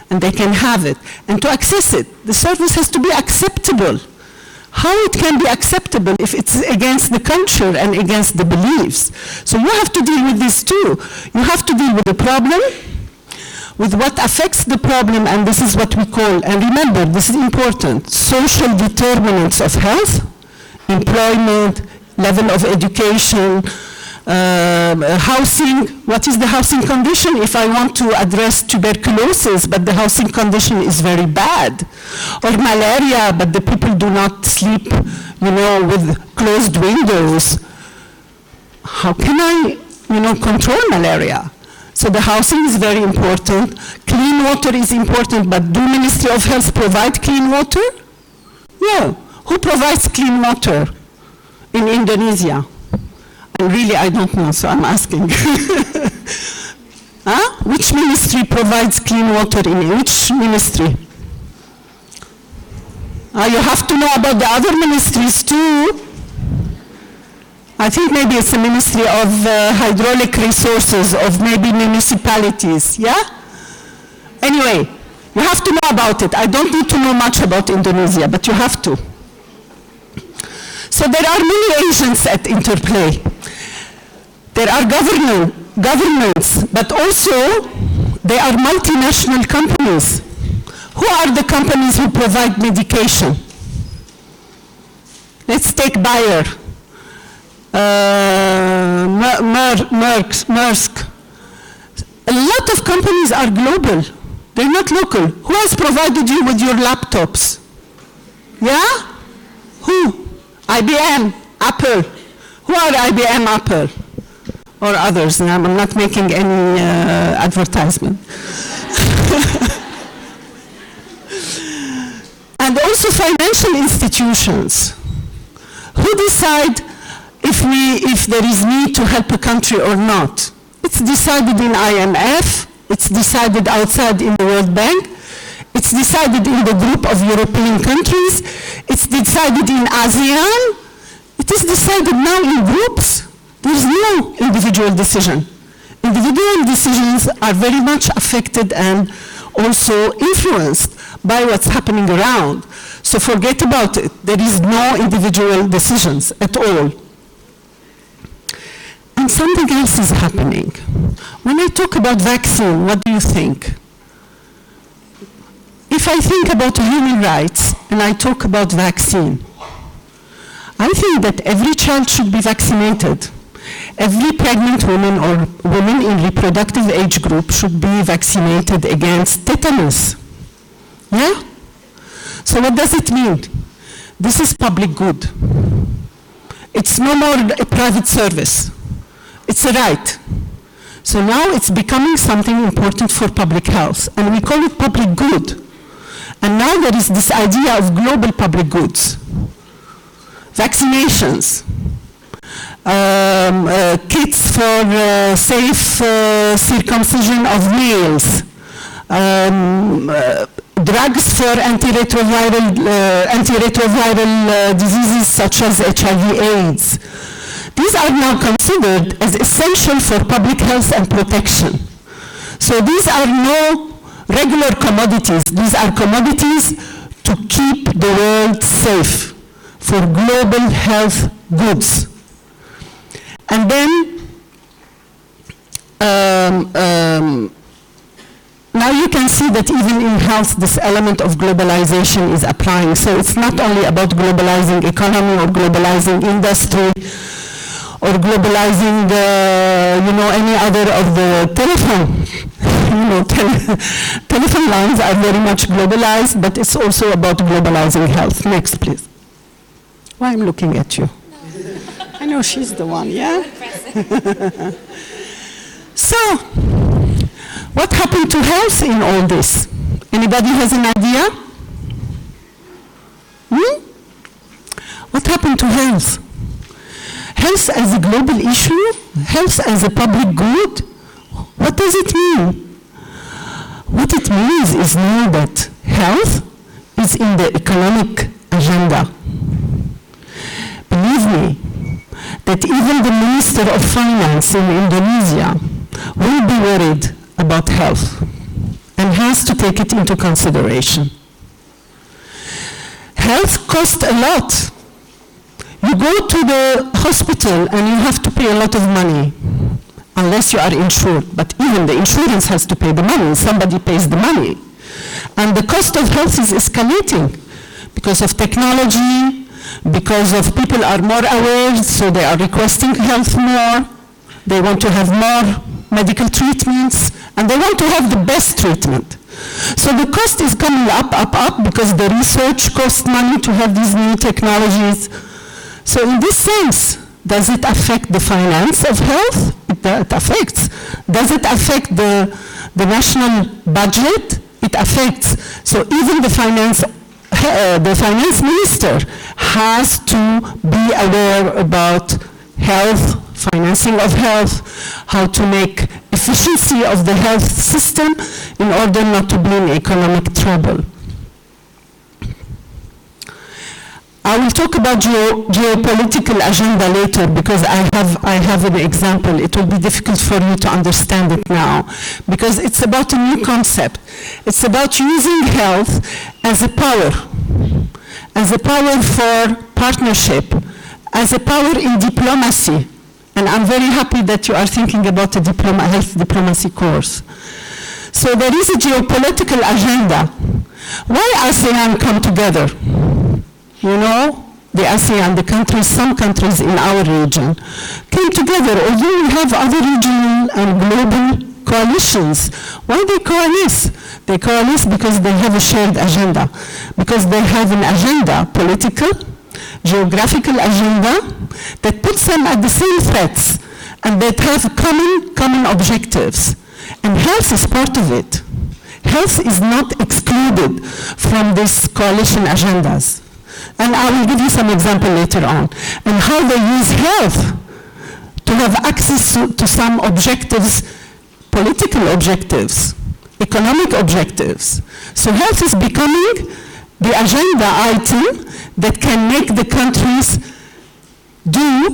and they can have it. And to access it, the service has to be acceptable. How it can be acceptable if it's against the culture and against the beliefs? So you have to deal with this too. You have to deal with the problem, with what affects the problem, and this is what we call, and remember, this is important, social determinants of health, employment, level of education, housing. What is the housing condition? If I want to address tuberculosis, but the housing condition is very bad, or malaria, but the people do not sleep, with closed windows, how can I, control malaria? So the housing is very important. Clean water is important, but do Ministry of Health provide clean water? No. Who provides clean water in Indonesia? And really, I don't know, so I'm asking. Which ministry provides clean water in which ministry? You have to know about the other ministries too. I think maybe it's the Ministry of Hydraulic Resources, of maybe municipalities, yeah? Anyway, you have to know about it. I don't need to know much about Indonesia, but you have to. So there are many agents at interplay. There are governments, but also there are multinational companies. Who are the companies who provide medication? Let's take Bayer, Maersk. A lot of companies are global. They're not local. Who has provided you with your laptops? Yeah? Who? IBM, Apple. Who are IBM, Apple? Or others? I'm not making any advertisement. And also financial institutions. Who decide if there is need to help a country or not? It's decided in IMF. It's decided outside in the World Bank. It's decided in the group of European countries. It's decided in ASEAN. It is decided now in groups. There is no individual decision. Individual decisions are very much affected and also influenced by what's happening around. So forget about it. There is no individual decisions at all. And something else is happening. When I talk about vaccine, what do you think? If I think about human rights and I talk about vaccine, I think that every child should be vaccinated. Every pregnant woman or woman in reproductive age group should be vaccinated against tetanus. Yeah? So what does it mean? This is public good. It's no more a private service. It's a right. So now it's becoming something important for public health, and we call it public good. And now there is this idea of global public goods. Vaccinations, kits for safe circumcision of males, drugs for antiretroviral diseases such as HIV/AIDS. These are now considered as essential for public health and protection. So these are no regular commodities. These are commodities to keep the world safe for global health goods. And then now you can see that even in health, this element of globalization is applying. So it's not only about globalizing economy or globalizing industry or globalizing any other of the telephone. Telephone lines are very much globalized, but it's also about globalizing health. Next, please. Why I'm looking at you? I know she's the one, yeah? So, what happened to health in all this? Anybody has an idea? What happened to health? Health as a global issue? Health as a public good? What does it mean? What it means is now that health is in the economic agenda. Believe me, that even the Minister of Finance in Indonesia will be worried about health. And has to take it into consideration. Health costs a lot. You go to the hospital and you have to pay a lot of money, unless you are insured. But even the insurance has to pay the money. Somebody pays the money. And the cost of health is escalating because of technology, because of people are more aware, so they are requesting health more. They want to have more medical treatments, and they want to have the best treatment. So the cost is coming up, up, up, because the research costs money to have these new technologies. So in this sense, does it affect the finance of health? It affects. Does it affect the national budget? It affects. So even the finance minister has to be aware about health, financing of health, how to make efficiency of the health system in order not to be in economic trouble. I will talk about geopolitical agenda later because I have an example. It will be difficult for you to understand it now because it's about a new concept. It's about using health as a power for partnership, as a power in diplomacy. And I'm very happy that you are thinking about a health diplomacy course. So there is a geopolitical agenda. Why ASEAN come together? You know, the ASEAN, the countries, some countries in our region, came together, although we have other regional and global coalitions. Why they coalesce? They coalesce because they have a shared agenda, because they have an agenda, political, geographical agenda, that puts them at the same threats, and that have common objectives. And health is part of it. Health is not excluded from these coalition agendas. And I will give you some example later on. And how they use health to have access to some objectives, political objectives, economic objectives. So health is becoming the agenda item that can make the countries do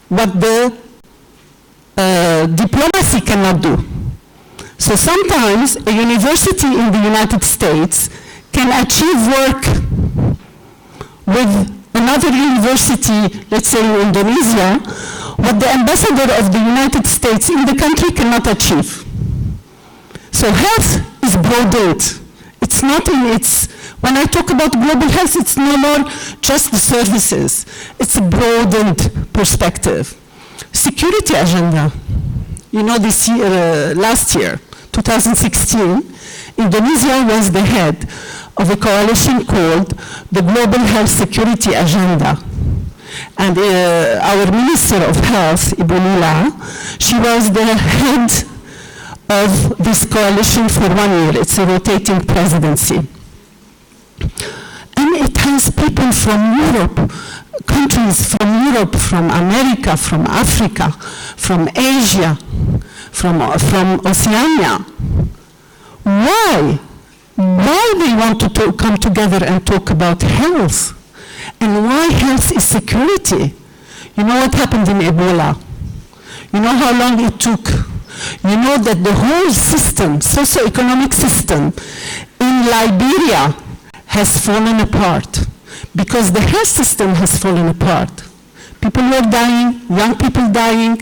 what the diplomacy cannot do. So sometimes a university in the United States can achieve work with another university, let's say in Indonesia, what the ambassador of the United States in the country cannot achieve. So health is broadened. It's not in its, when I talk about global health, it's no more just the services. It's a broadened perspective. Security agenda. You know, this year, last year, 2016, Indonesia was the head of a coalition called the Global Health Security Agenda. And our Minister of Health, Ibu Nila, she was the head of this coalition for 1 year. It's a rotating presidency. And it has people from Europe, countries from Europe, from America, from Africa, from Asia, from Oceania. Why? Why they want to come together and talk about health? And why health is security? You know what happened in Ebola? You know how long it took? You know that the whole system, socio-economic system in Liberia has fallen apart because the health system has fallen apart. People were dying, young people dying.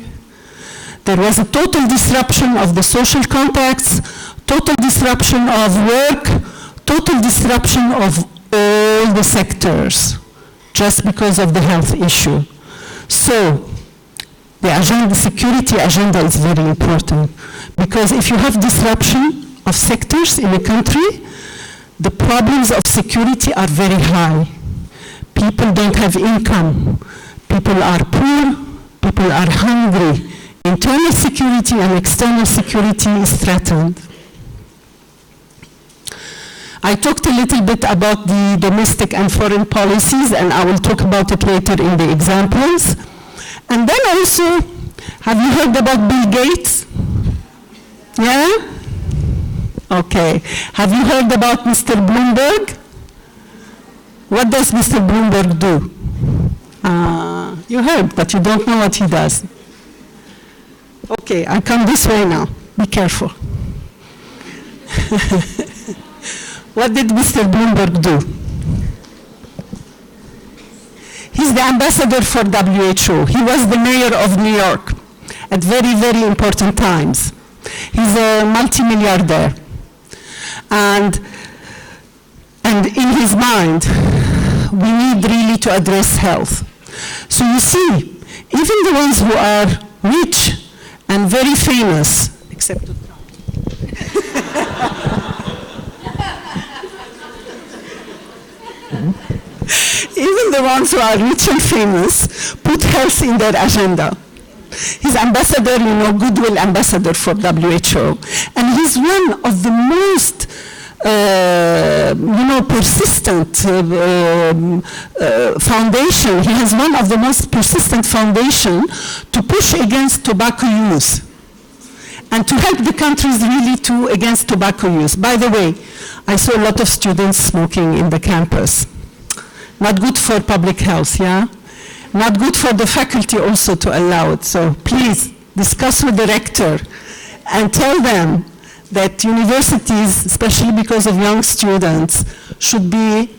There was a total disruption of the social contacts, total disruption of work, total disruption of all the sectors, just because of the health issue. So, the agenda, the security agenda is very important, because if you have disruption of sectors in a country, the problems of security are very high. People don't have income, people are poor, people are hungry. Internal security and external security is threatened. I talked a little bit about the domestic and foreign policies, and I will talk about it later in the examples. And then also, have you heard about Bill Gates? Yeah? Okay. Have you heard about Mr. Bloomberg? What does Mr. Bloomberg do? You heard, but you don't know what he does. Okay, I come this way now. Be careful. What did Mr. Bloomberg do? He's the ambassador for WHO. He was the mayor of New York at very, very important times. He's a multimilliardaire. And in his mind, we need really to address health. So you see, even the ones who are rich and very famous, except Trump. Even the ones who are rich and famous put health in their agenda. He's ambassador, you know, goodwill ambassador for WHO. And he's one of the most, persistent foundation. He has one of the most persistent foundation to push against tobacco use and to help the countries really against tobacco use. By the way, I saw a lot of students smoking in the campus. Not good for public health, yeah? Not good for the faculty also to allow it. So please discuss with the rector and tell them that universities, especially because of young students, should be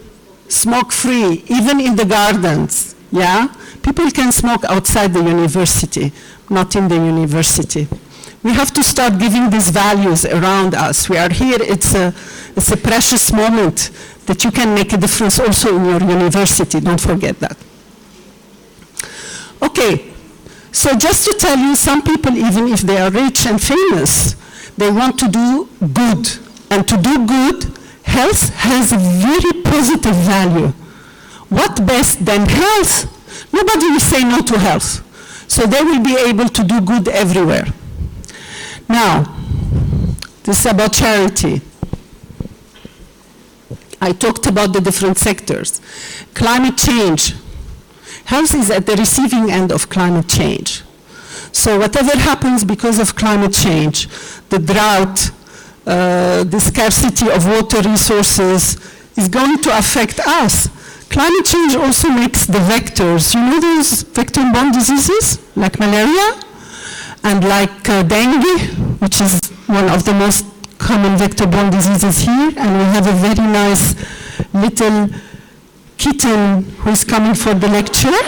smoke-free, even in the gardens, yeah? People can smoke outside the university, not in the university. We have to start giving these values around us. We are here, it's a precious moment that you can make a difference also in your university, don't forget that. Okay, so just to tell you, some people, even if they are rich and famous, they want to do good. And to do good, health has a very positive value. What best than health? Nobody will say no to health. So they will be able to do good everywhere. Now, this is about charity. I talked about the different sectors. Climate change. Health is at the receiving end of climate change. So whatever happens because of climate change, the drought, the scarcity of water resources is going to affect us. Climate change also makes the vectors, you know those vector-borne diseases, like malaria, and like dengue, which is one of the most common vector-borne diseases here, and we have a very nice little kitten who is coming for the lecture.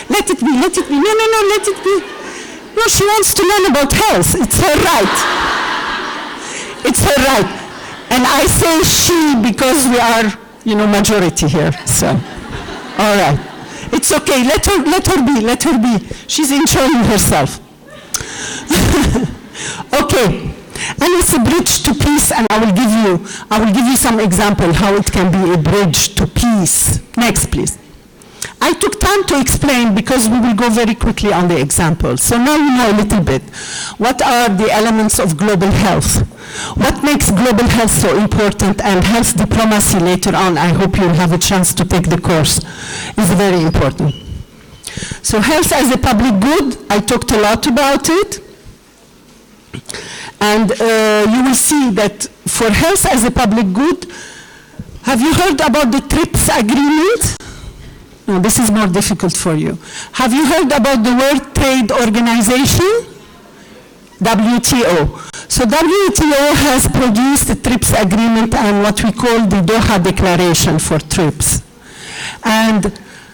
Let it be, let it be. No, let it be. No, she wants to learn about health. It's her right. It's her right. And I say she because we are, majority here, so. All right. It's okay, let her be. She's enjoying herself. Okay, and it's a bridge to peace, and I will give you some example how it can be a bridge to peace. Next, please. I took time to explain because we will go very quickly on the examples. So now you know a little bit. What are the elements of global health? What makes global health so important, and health diplomacy later on, I hope you'll have a chance to take the course, is very important. So health as a public good, I talked a lot about it. And you will see that for health as a public good, have you heard about the TRIPS agreement? No, this is more difficult for you. Have you heard about the World Trade Organization? WTO. So WTO has produced the TRIPS agreement and what we call the Doha Declaration for TRIPS. And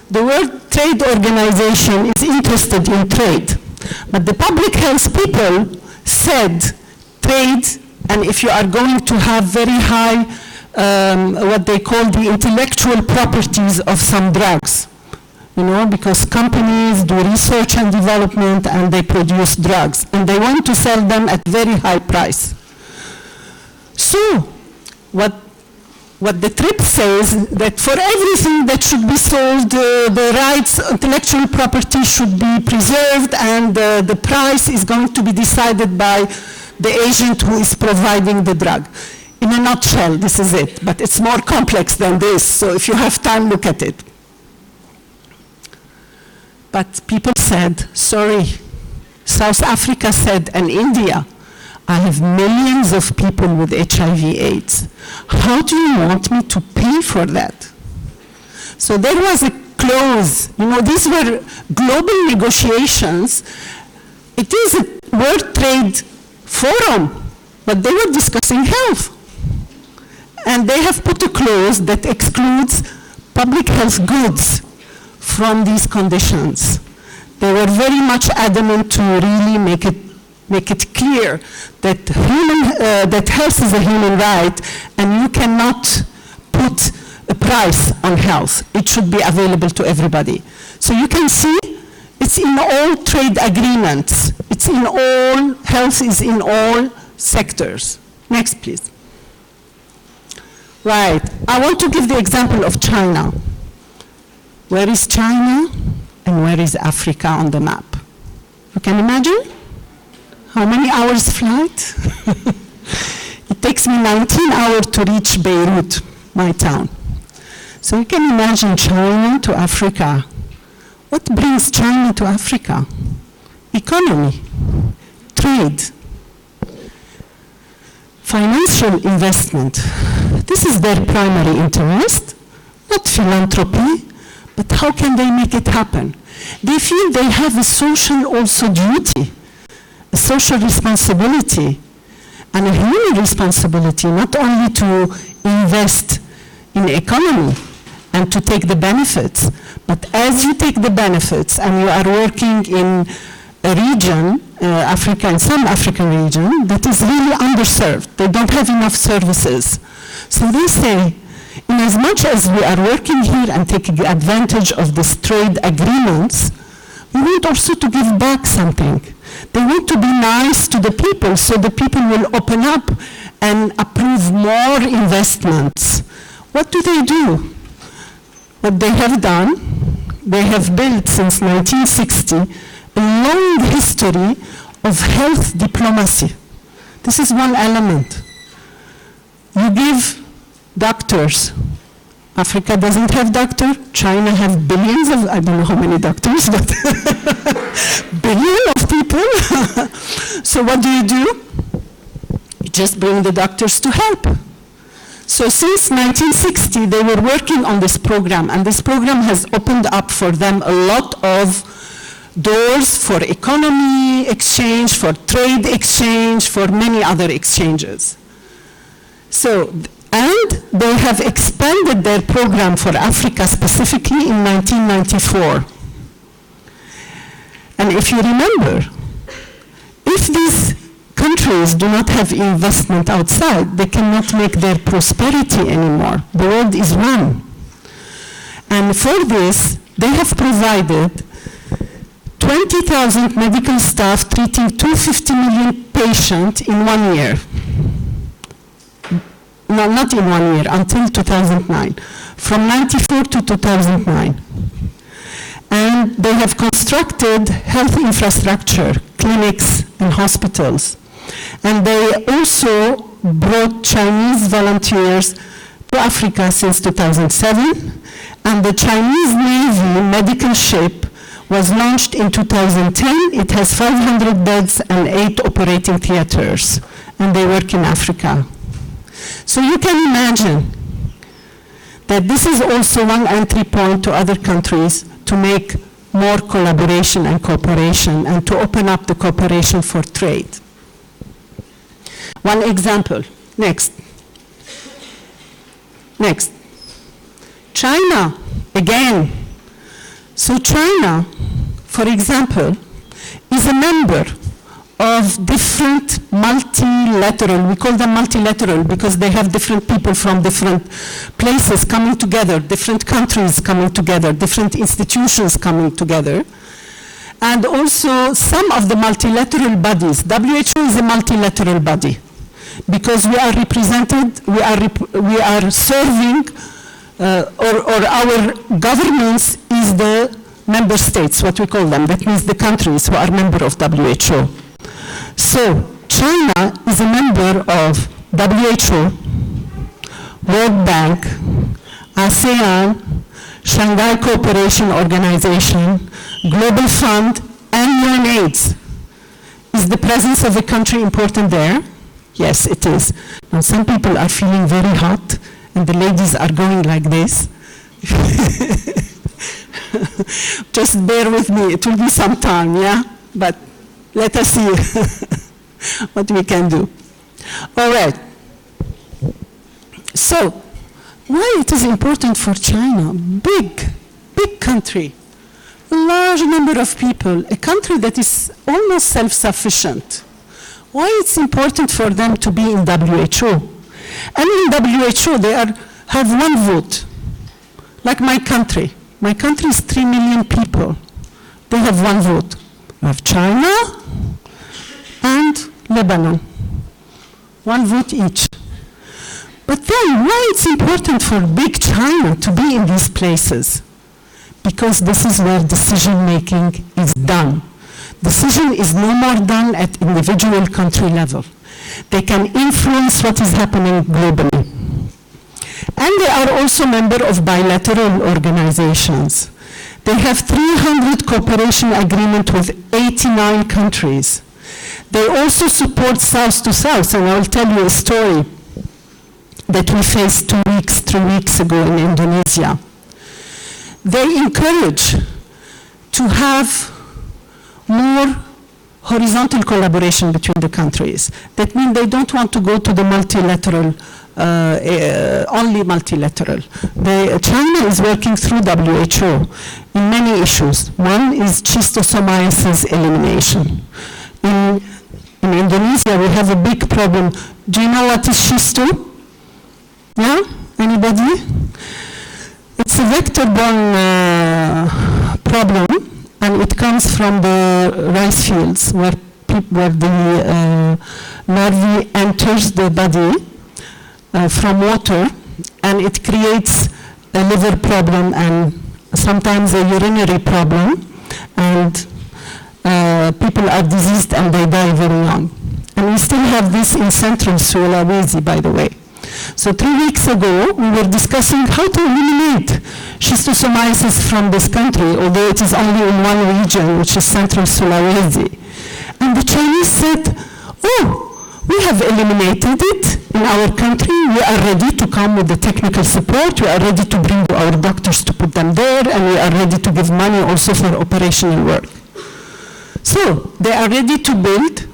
the World Trade Organization is interested in trade. But the public health people said trade, and if you are going to have very high what they call the intellectual properties of some drugs, because companies do research and development and they produce drugs, and they want to sell them at very high price. So, what the TRIPS says, that for everything that should be sold, the rights, intellectual property should be preserved, and the price is going to be decided by the agent who is providing the drug. In a nutshell, this is it, but it's more complex than this, so if you have time, look at it. But people said, sorry, South Africa said, and India, I have millions of people with HIV/AIDS. How do you want me to pay for that? So there was a clause. You know, these were global negotiations. It is a World Trade Forum, but they were discussing health. And they have put a clause that excludes public health goods from these conditions. They were very much adamant to really make it clear that that health is a human right, and you cannot put a price on health. It should be available to everybody. So you can see it's in all trade agreements. It's in all, health is in all sectors. Next, please. Right, I want to give the example of China. Where is China and where is Africa on the map? You can imagine? How many hours flight? It takes me 19 hours to reach Beirut, my town. So you can imagine China to Africa. What brings China to Africa? Economy, trade, financial investment. This is their primary interest, not philanthropy, but how can they make it happen? They feel they have a social also duty, a social responsibility, and a human responsibility, not only to invest in the economy and to take the benefits, but as you take the benefits and you are working in a region, Africa, and some African region, that is really underserved. They don't have enough services. So they say, in as much as we are working here and taking advantage of these trade agreements, we want also to give back something. They want to be nice to the people, so the people will open up and approve more investments. What do? What they have done, they have built since 1960 a long history of health diplomacy. This is one element. You give doctors. Africa doesn't have doctors. China have billions of, I don't know how many doctors, but billions of people. So what do? You just bring the doctors to help. So since 1960, they were working on this program, and this program has opened up for them a lot of doors for economy exchange, for trade exchange, for many other exchanges. So, and they have expanded their program for Africa specifically in 1994. And if you remember, if these countries do not have investment outside, they cannot make their prosperity anymore. The world is one. And for this, they have provided 20,000 medical staff treating 250 million patients in 1 year. No, not in 1 year, until 2009. From 94 to 2009. And they have constructed health infrastructure, clinics and hospitals. And they also brought Chinese volunteers to Africa since 2007. And the Chinese Navy medical ship was launched in 2010. It has 500 beds and 8 operating theaters. And they work in Africa. So you can imagine that this is also one entry point to other countries to make more collaboration and cooperation and to open up the cooperation for trade. One example. Next. Next. China, again. So China, for example, is a member of different multilateral, we call them multilateral because they have different people from different places coming together, different countries coming together, different institutions coming together. And also some of the multilateral bodies. WHO is a multilateral body because we are represented, we are serving, or our governments is the member states, what we call them. That means the countries who are member of WHO. So China is a member of WHO, World Bank, ASEAN, Shanghai Cooperation Organization, Global Fund, and UNAIDS. Is the presence of a country important there? Yes, it is. Now some people are feeling very hot, and the ladies are going like this. Just bear with me. It will be some time, yeah? But let us see what we can do. All right. So, why it is important for China? Big country, a large number of people, a country that is almost self-sufficient. Why it's important for them to be in WHO? And in WHO, they have one vote, like my country. My country is 3 million people. They have one vote. We have China and Lebanon. One vote each. But then, why it's important for big China to be in these places? Because this is where decision-making is done. Decision is no more done at individual country level. They can influence what is happening globally. And they are also members of bilateral organizations. They have 300 cooperation agreements with 89 countries. They also support South to South, and I will tell you a story that we faced 3 weeks ago in Indonesia. They encourage to have more horizontal collaboration between the countries. That means they don't want to go to the multilateral, only multilateral. China is working through WHO in many issues. One is schistosomiasis elimination. In Indonesia, we have a big problem. Do you know what is schisto? Yeah? Anybody? It's a vector-borne problem, and it comes from the rice fields where the larvae enters the body from water, and it creates a liver problem and sometimes a urinary problem, and people are diseased and they die very young. And we still have this in central Sulawesi, by the way. So 3 weeks ago, we were discussing how to eliminate schistosomiasis from this country, although it is only in one region, which is central Sulawesi. And the Chinese said, oh, we have eliminated it in our country. We are ready to come with the technical support. We are ready to bring our doctors to put them there, and we are ready to give money also for operational work. So they are ready to build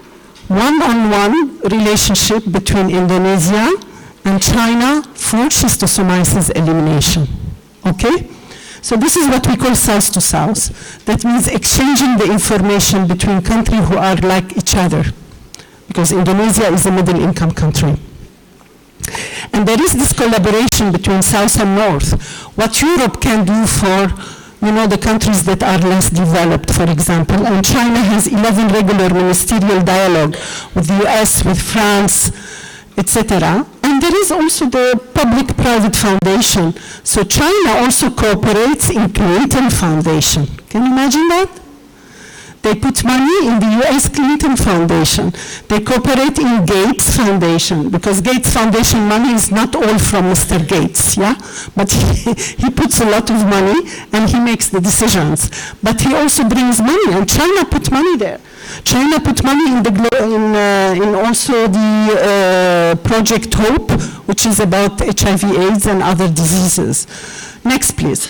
one-on-one relationship between Indonesia and China for schistosomiasis elimination. Okay? So this is what we call South to South. That means exchanging the information between countries who are like each other, because Indonesia is a middle-income country. And there is this collaboration between South and North. What Europe can do for the countries that are less developed, for example. And China has 11 regular ministerial dialogue with the US, with France, etc. And there is also the public-private foundation. So China also cooperates in Clinton Foundation. Can you imagine that? They put money in the US Clinton Foundation. They cooperate in Gates Foundation, because Gates Foundation money is not all from Mr. Gates, yeah? But he puts a lot of money and he makes the decisions. But he also brings money, and China put money there. China put money in also the Project Hope, which is about HIV/AIDS and other diseases. Next, please.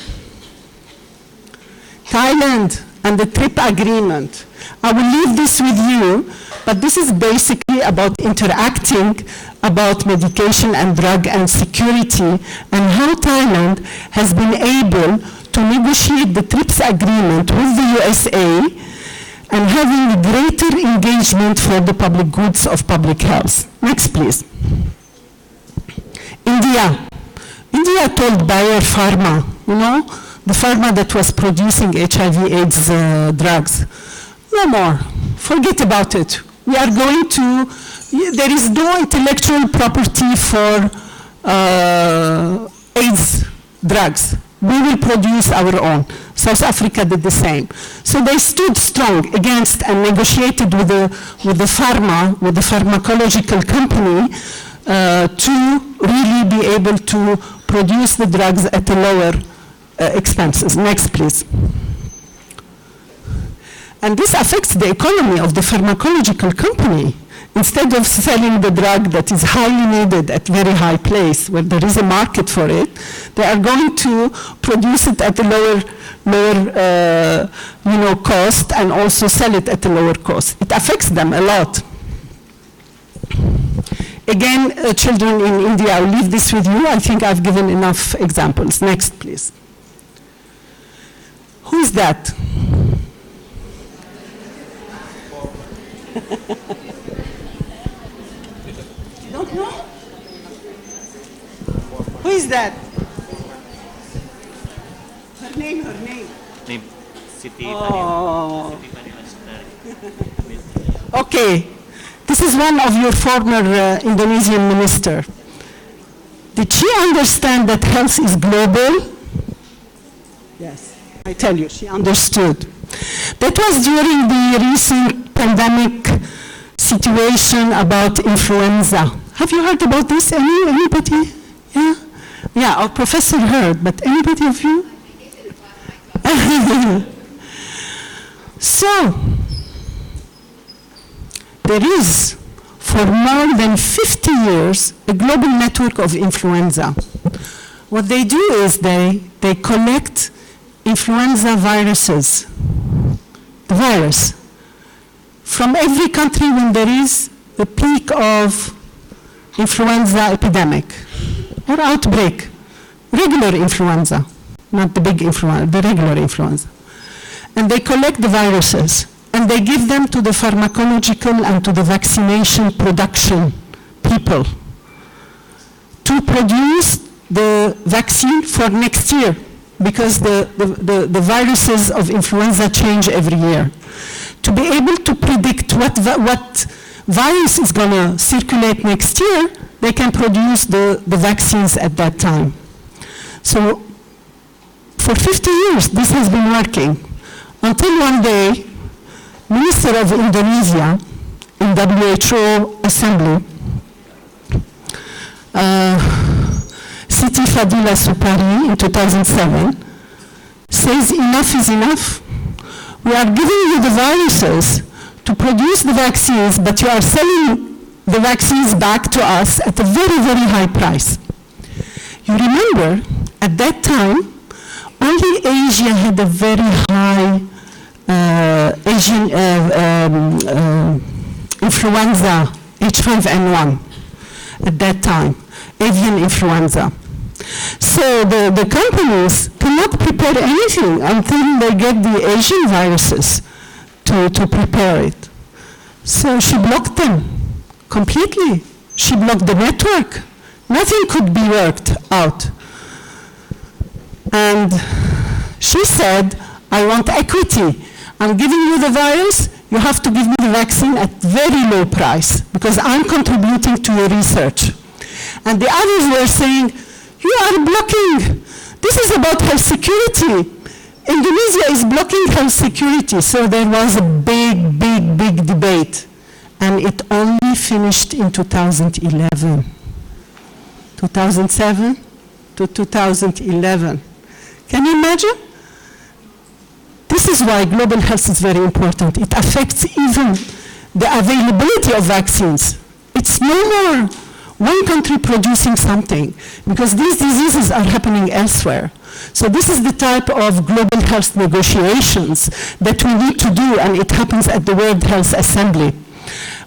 Thailand and the TRIP agreement. I will leave this with you, but this is basically about interacting about medication and drug and security, and how Thailand has been able to negotiate the TRIPS agreement with the USA and having greater engagement for the public goods of public health. Next, please. India. India told Bayer Pharma, the pharma that was producing HIV/AIDS drugs, no more. Forget about it. We are going to, there is no intellectual property for AIDS drugs. We will produce our own. South Africa did the same. So they stood strong against and negotiated with the pharmacological company to really be able to produce the drugs at a lower expenses. Next, please. And this affects the economy of the pharmacological company. instead of selling the drug that is highly needed at very high place where there is a market for it, they are going to produce it at a lower cost and also sell it at a lower cost. It affects them a lot. Again, children in India, I'll leave this with you. I think I've given enough examples. Next, please. Who is that? You don't know? Who is that? Her name. Name. Siti. Oh. Okay. This is one of your former Indonesian minister. Did she understand that health is global? Yes, I tell you, she understood. That was during the recent pandemic situation about influenza. Have you heard about this? Anybody? Yeah? Yeah, our professor heard, but anybody of you? So, there is, for more than 50 years, a global network of influenza. What they do is they collect influenza viruses, the virus, from every country when there is a peak of influenza epidemic or outbreak, regular influenza, not the big influenza, the regular influenza. And they collect the viruses. And they give them to the pharmacological and to the vaccination production people to produce the vaccine for next year, because the viruses of influenza change every year. To be able to predict what virus is going to circulate next year, they can produce the vaccines at that time. So for 50 years, this has been working, until one day, Minister of Indonesia in WHO Assembly, Siti Fadila Supari in 2007, says enough is enough. We are giving you the viruses to produce the vaccines, but you are selling the vaccines back to us at a very, very high price. You remember, at that time, only Asia had a very high Asian influenza, H5N1, at that time, avian influenza. So the companies cannot prepare anything until they get the Asian viruses to prepare it. So she blocked them completely. She blocked the network. Nothing could be worked out. And she said, I want equity. I'm giving you the virus, you have to give me the vaccine at very low price, because I'm contributing to your research. And the others were saying, you are blocking. This is about health security. Indonesia is blocking health security. So there was a big, big, big debate. And it only finished in 2011. 2007 to 2011. Can you imagine? This is why global health is very important. It affects even the availability of vaccines. It's no more one country producing something, because these diseases are happening elsewhere. So this is the type of global health negotiations that we need to do, and it happens at the World Health Assembly,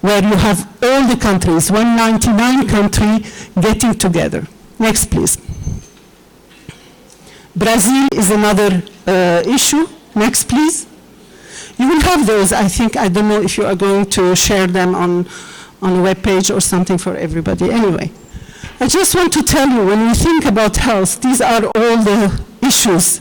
where you have all the countries, 199 countries, getting together. Next, please. Brazil is another issue. Next, please. You will have those, I think. I don't know if you are going to share them on a web page or something for everybody. Anyway, I just want to tell you, when we think about health, these are all the issues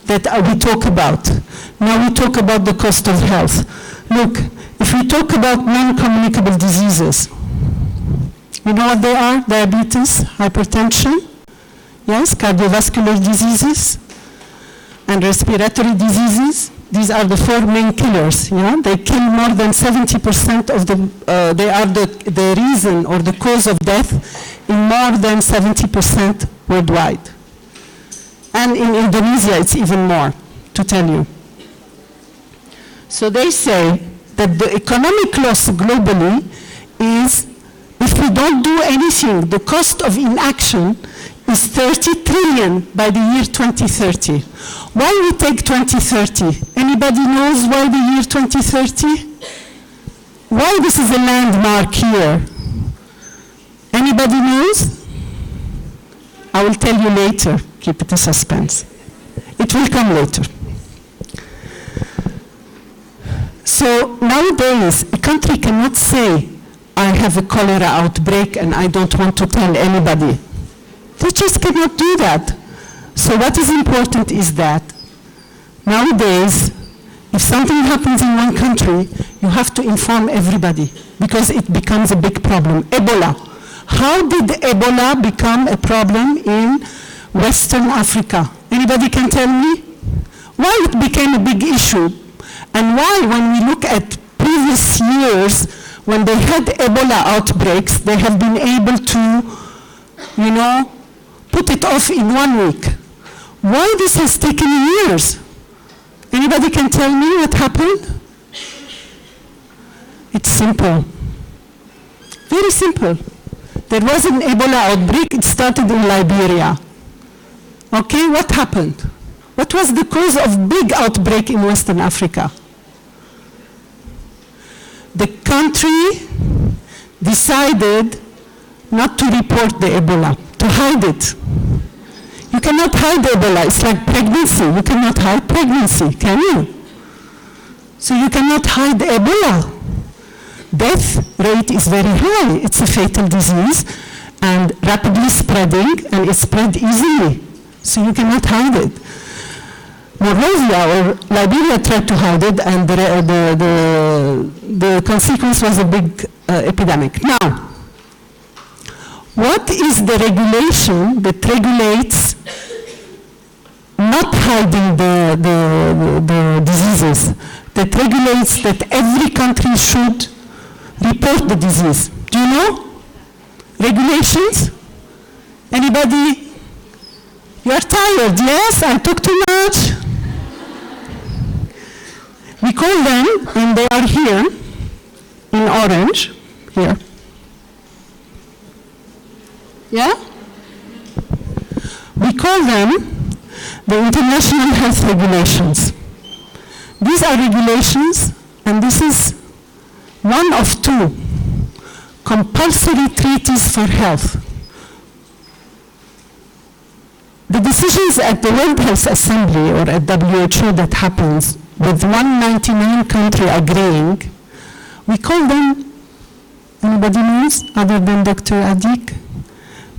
that we talk about. Now we talk about the cost of health. Look, if we talk about non-communicable diseases, you know what they are? Diabetes, hypertension, yes, cardiovascular diseases, and respiratory diseases. These are the four main killers. Yeah? They kill more than 70% of the, they are the reason or the cause of death in more than 70% worldwide. And in Indonesia, it's even more, to tell you. So they say that the economic loss globally is, if we don't do anything, the cost of inaction is 30 trillion by the year 2030. Why we take 2030? Anybody knows why the year 2030? Why this is a landmark here? Anybody knows? I will tell you later. Keep it a suspense. It will come later. So nowadays, a country cannot say, I have a cholera outbreak and I don't want to tell anybody. They just cannot do that. So what is important is that nowadays, if something happens in one country, you have to inform everybody because it becomes a big problem. Ebola. How did Ebola become a problem in Western Africa? Anybody can tell me? Why it became a big issue? And why, when we look at previous years, when they had Ebola outbreaks, they have been able to, put it off in 1 week. Why this has taken years? Anybody can tell me what happened? It's simple. Very simple. There was an Ebola outbreak. It started in Liberia. Okay, what happened? What was the cause of big outbreak in Western Africa? The country decided not to report the Ebola, to hide it. You cannot hide Ebola. It's like pregnancy. You cannot hide pregnancy, can you? So you cannot hide Ebola. Death rate is very high. It's a fatal disease and rapidly spreading, and it spread easily. So you cannot hide it. Monrovia or Liberia tried to hide it, and the consequence was a big epidemic. Now, what is the regulation that regulates not hiding the diseases, that regulates that every country should report the disease? Do you know? Regulations? Anybody? You are tired, yes? I talk too much. We call them, and they are here, in orange, here. Yeah? We call them the International Health Regulations. These are regulations, and this is one of two compulsory treaties for health. The decisions at the World Health Assembly or at WHO that happens with 199 country agreeing, we call them, anybody knows other than Dr. Adik?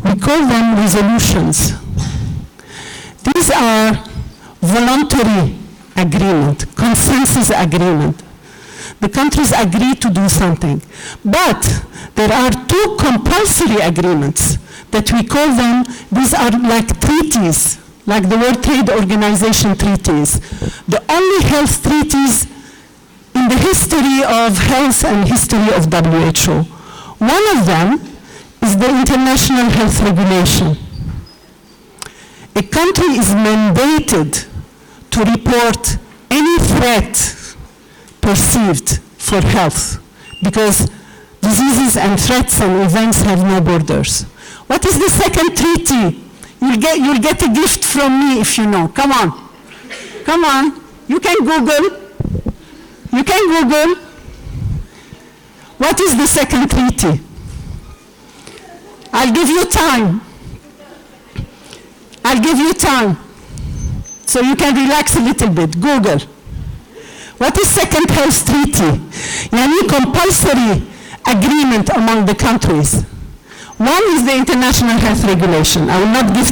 We call them resolutions. These are voluntary agreement, consensus agreement. The countries agree to do something. But there are two compulsory agreements that we call them, these are like treaties, like the World Trade Organization treaties. The only health treaties in the history of health and history of WHO. One of them is the International Health Regulation. A country is mandated to report any threat perceived for health, because diseases and threats and events have no borders. What is the second treaty? You'll get a gift from me if you know. Come on. Come on. You can Google. You can Google. What is the second treaty? I'll give you time. I'll give you time. So you can relax a little bit. Google. What is second health treaty? Yani compulsory agreement among the countries. One is the International Health Regulation. I will not give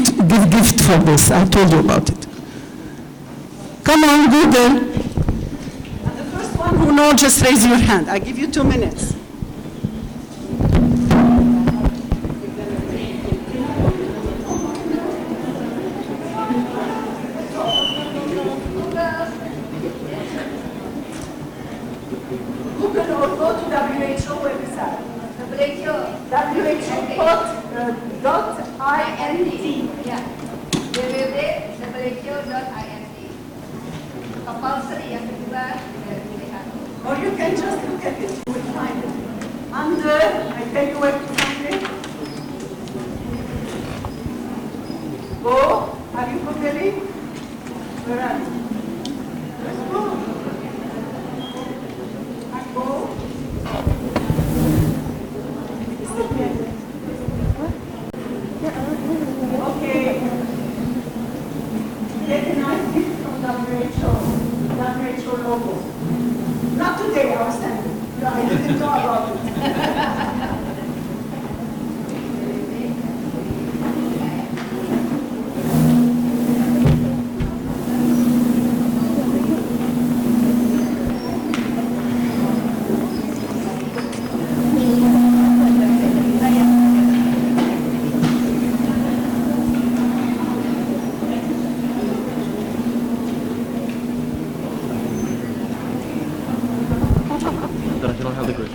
gift for this. I told you about it. Come on, Google. And the first one who knows, just raise your hand. I give you 2 minutes. Google or go to WHO website. WHO.int. Yeah. www.who.int. Compulsory yang kedua. Or you can just look at it. You will find it. Under, I tell you where to find it. Go. Are you preparing? Where are you? Let's go. And go. Okay. Get a nice gift from WHO logo. Not today, I was standing. No, I didn't know about it. International Health Group.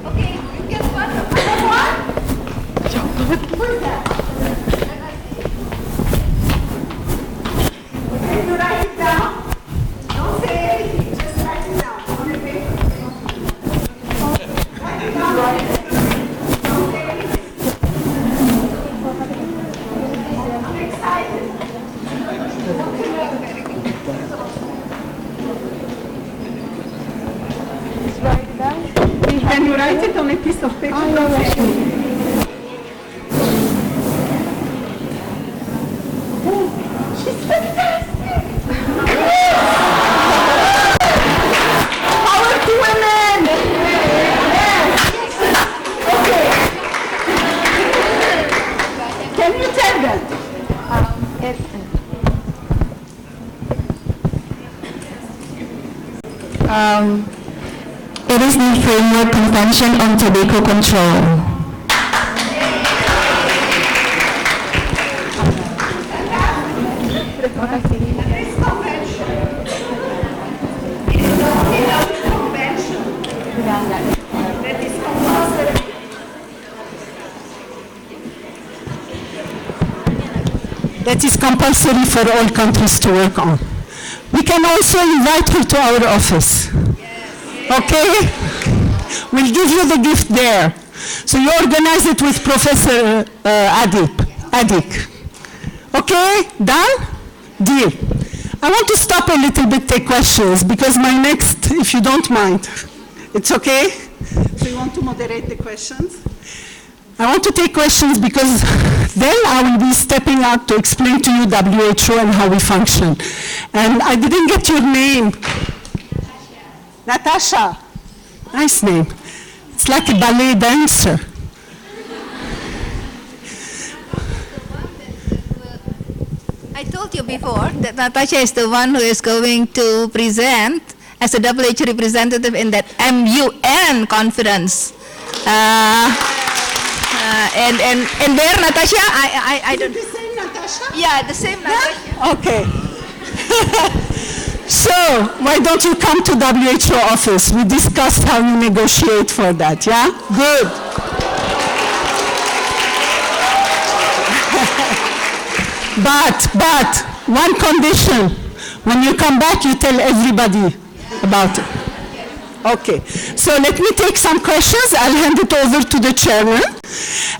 Okay, you get one. Who's that? Can you write it down? Don't say anything, just write it down on the paper. Write it down. Don't say anything. I'm excited. Can you write it on a piece of paper? She's fantastic! Power to women! Yes! Okay. Can you tell them? It is the Framework Convention on Tobacco Control. This convention is not a convention that is compulsory. That is compulsory for all countries to work on. We can also invite her to our office. Okay? We'll give you the gift there. So you organize it with Professor Adik. Okay? Done? Deal. I want to stop a little bit, take questions, because my next, if you don't mind, it's okay? So you want to moderate the questions? I want to take questions because then I will be stepping out to explain to you WHO and how we function. And I didn't get your name. Natasha. Nice name. It's like a ballet dancer. I told you before that Natasha is the one who is going to present as a WHO representative in that MUN conference. And there, Natasha, I don't... The same Natasha? Yeah, the same Natasha. Okay. So, why don't you come to WHO office? We discussed how you negotiate for that, yeah? Good. But, one condition. When you come back, you tell everybody about it. Okay, so let me take some questions. I'll hand it over to the chairman.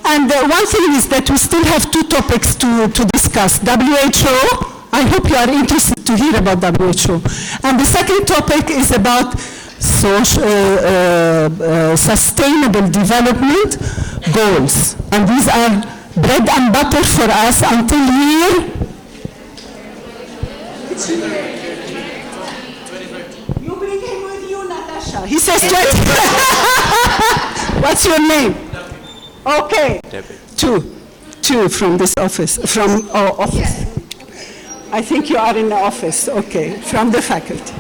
And one thing is that we still have two topics to discuss. WHO, I hope you are interested to hear about WHO. And the second topic is about sustainable development goals. And these are bread and butter for us until year. You bring him with you, Natasha. He says 20. What's your name? Okay. Two from this office. From office. I think you are in the office. Okay, from the faculty.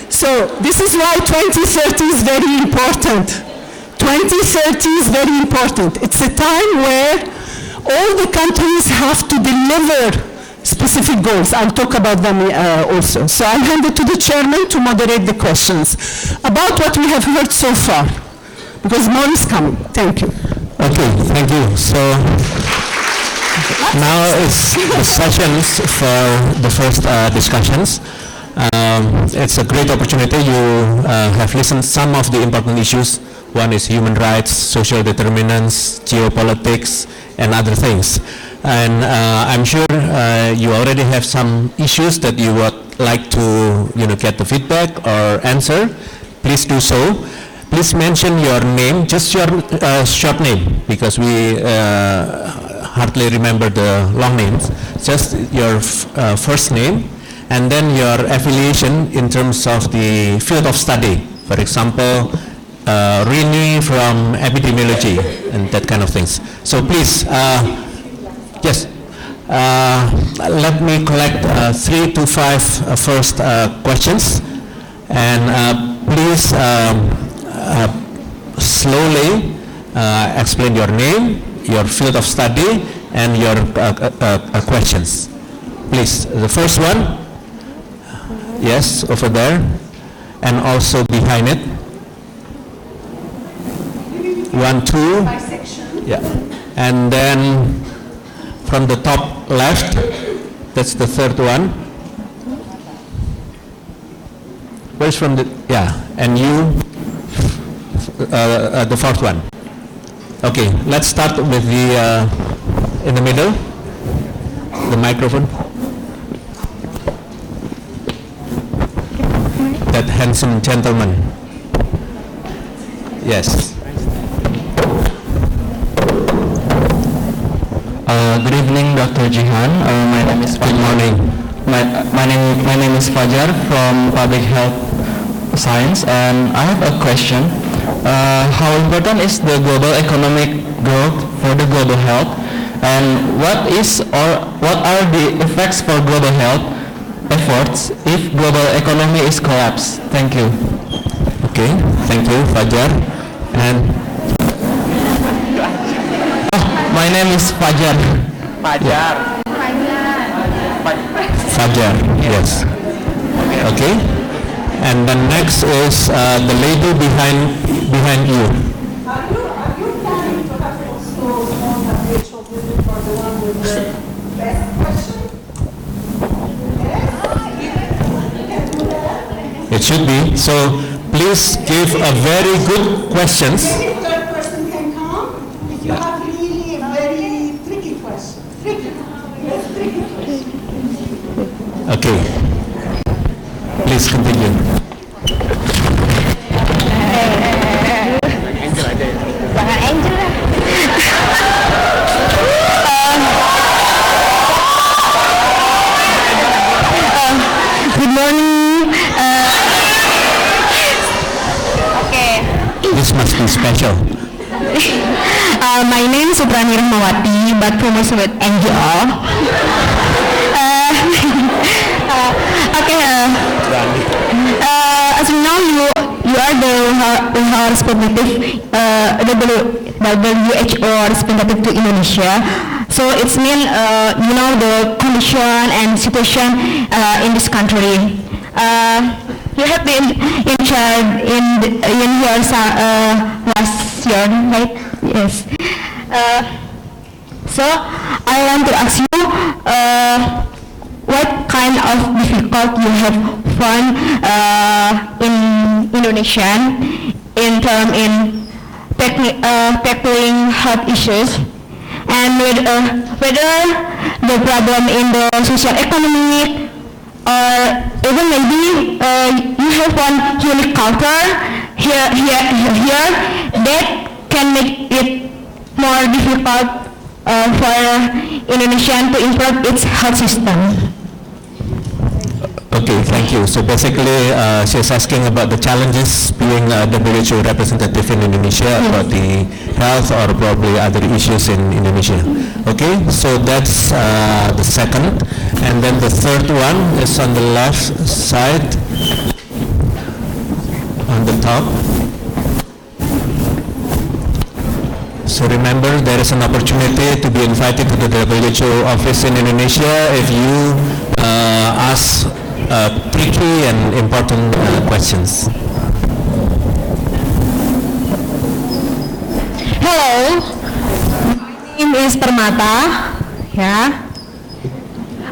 So this is why 2030 is very important. 2030 is very important. It's a time where all the countries have to deliver specific goals. I'll talk about them also. So I'll hand it to the chairman to moderate the questions about what we have heard so far, because more is coming. Thank you. Okay, thank you. So now it's the sessions for the first discussions. It's a great opportunity. You have listened some of the important issues One is human rights, social determinants, geopolitics, and other things. And I'm sure you already have some issues that you would like to, get the feedback or answer. Please do so. Please mention your name, just your short name, because we hardly remember the long names. Just your first name, and then your affiliation in terms of the field of study. For example, Rini from epidemiology and that kind of things. So please, yes, let me collect 3 to 5 first questions, and please slowly explain your name, your field of study, and your questions. Please, the first one, yes, over there, and also behind it. 1, 2, yeah, and then from the top left, that's the third one. Where's from the, yeah, and you, the fourth one. Okay, let's start with the, in the middle, the microphone. That handsome gentleman. Yes. Good evening, Dr. Jihan. My name is Fajar. Good morning. My name is Fajar from Public Health Science, and I have a question. How important is the global economic growth for the global health, and what are the effects for global health efforts if global economy is collapsed? Thank you. Okay, thank you, Fajar. And my name is Fajar. Fajar, yes. Okay. And the next is the lady behind you. Are you planning to have also on the WHO visit for the one with the best question? Yes? It should be. So please give a very good questions. Maybe the third person can come if you have really a very tricky question. Tricky question. Okay. Please continue. Good morning. Okay. This must be special. My name is Suprani Rahmawati, but promoted with NGO. Okay. As you know, you are the representative, WHO representative to Indonesia. So it's mean you know the condition and situation in this country. You have been in charge in your last year, right? Yes. So I want to ask you, what kind of difficulty you have found in Indonesia in tackling health issues, and whether the problem in the social economy, or even maybe you have one unique culture here that can make it more difficult for Indonesian to improve its health system. Okay, thank you. So basically, she's asking about the challenges being a WHO representative in Indonesia, about the health or probably other issues in Indonesia. Okay, so that's the second. And then the third one is on the left side, on the top. So remember, there is an opportunity to be invited to the WHO office in Indonesia if you ask tricky and important questions. Hello, my name is Permata. Yeah,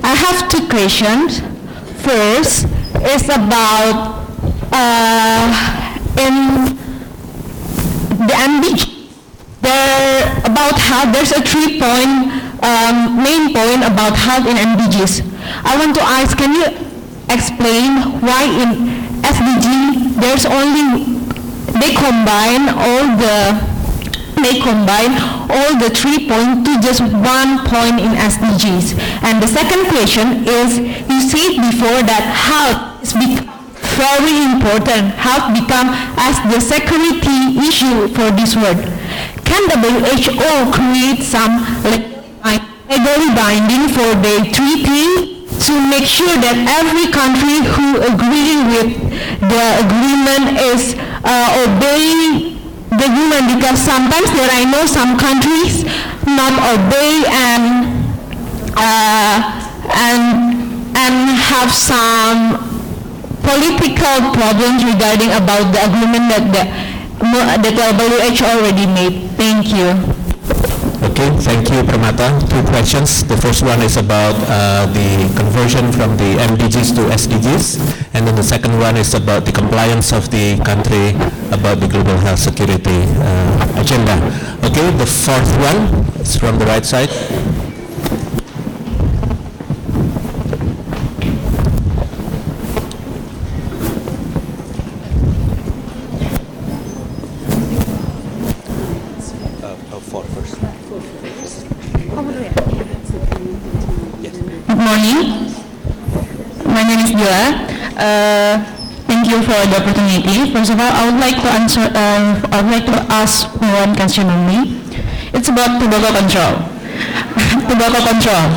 I have two questions. First is about in about health, there's a main point about health in MDGs. I want to ask, can you explain why in SDG there's only, they combine all the 3 points to just 1 point in SDGs. And the second question is, you said before that health is very important. Health become as the security issue for this world. Can WHO create some legally binding for the treaty to make sure that every country who agree with the agreement is obeying the agreement? Because sometimes there I know some countries not obey and have some political problems regarding about the agreement that the WHO already made. Thank you. Okay, thank you, Pramata. 2 questions. The first one is about the conversion from the MDGs to SDGs, and then the second one is about the compliance of the country about the global health security agenda. Okay, the fourth one is from the right side. Good morning. My name is Dila. Thank you for the opportunity. First of all, I would like to ask one question only. It's about tobacco control. Tobacco control.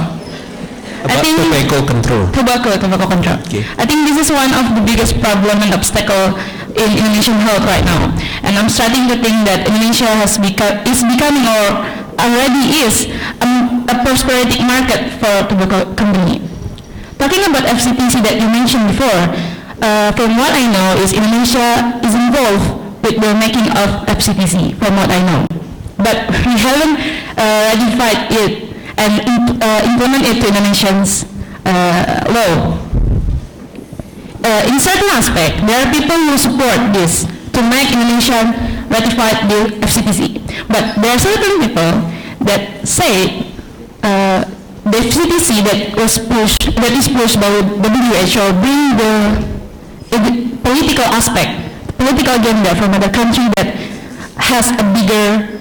About tobacco control. Tobacco control. Okay. I think this is one of the biggest problem and obstacle in Indonesian health right now. And I'm starting to think that Indonesia is becoming or already is a prosperity market for tobacco company. Talking about FCTC that you mentioned before, from what I know is Indonesia is involved with the making of FCTC, from what I know. But we haven't ratified it and implement it to Indonesian's law. In certain aspect, there are people who support this to make Indonesia ratify the FCTC. But there are certain people that say the FCTC that is pushed by WHO bring the political aspect, political agenda from other country that has a bigger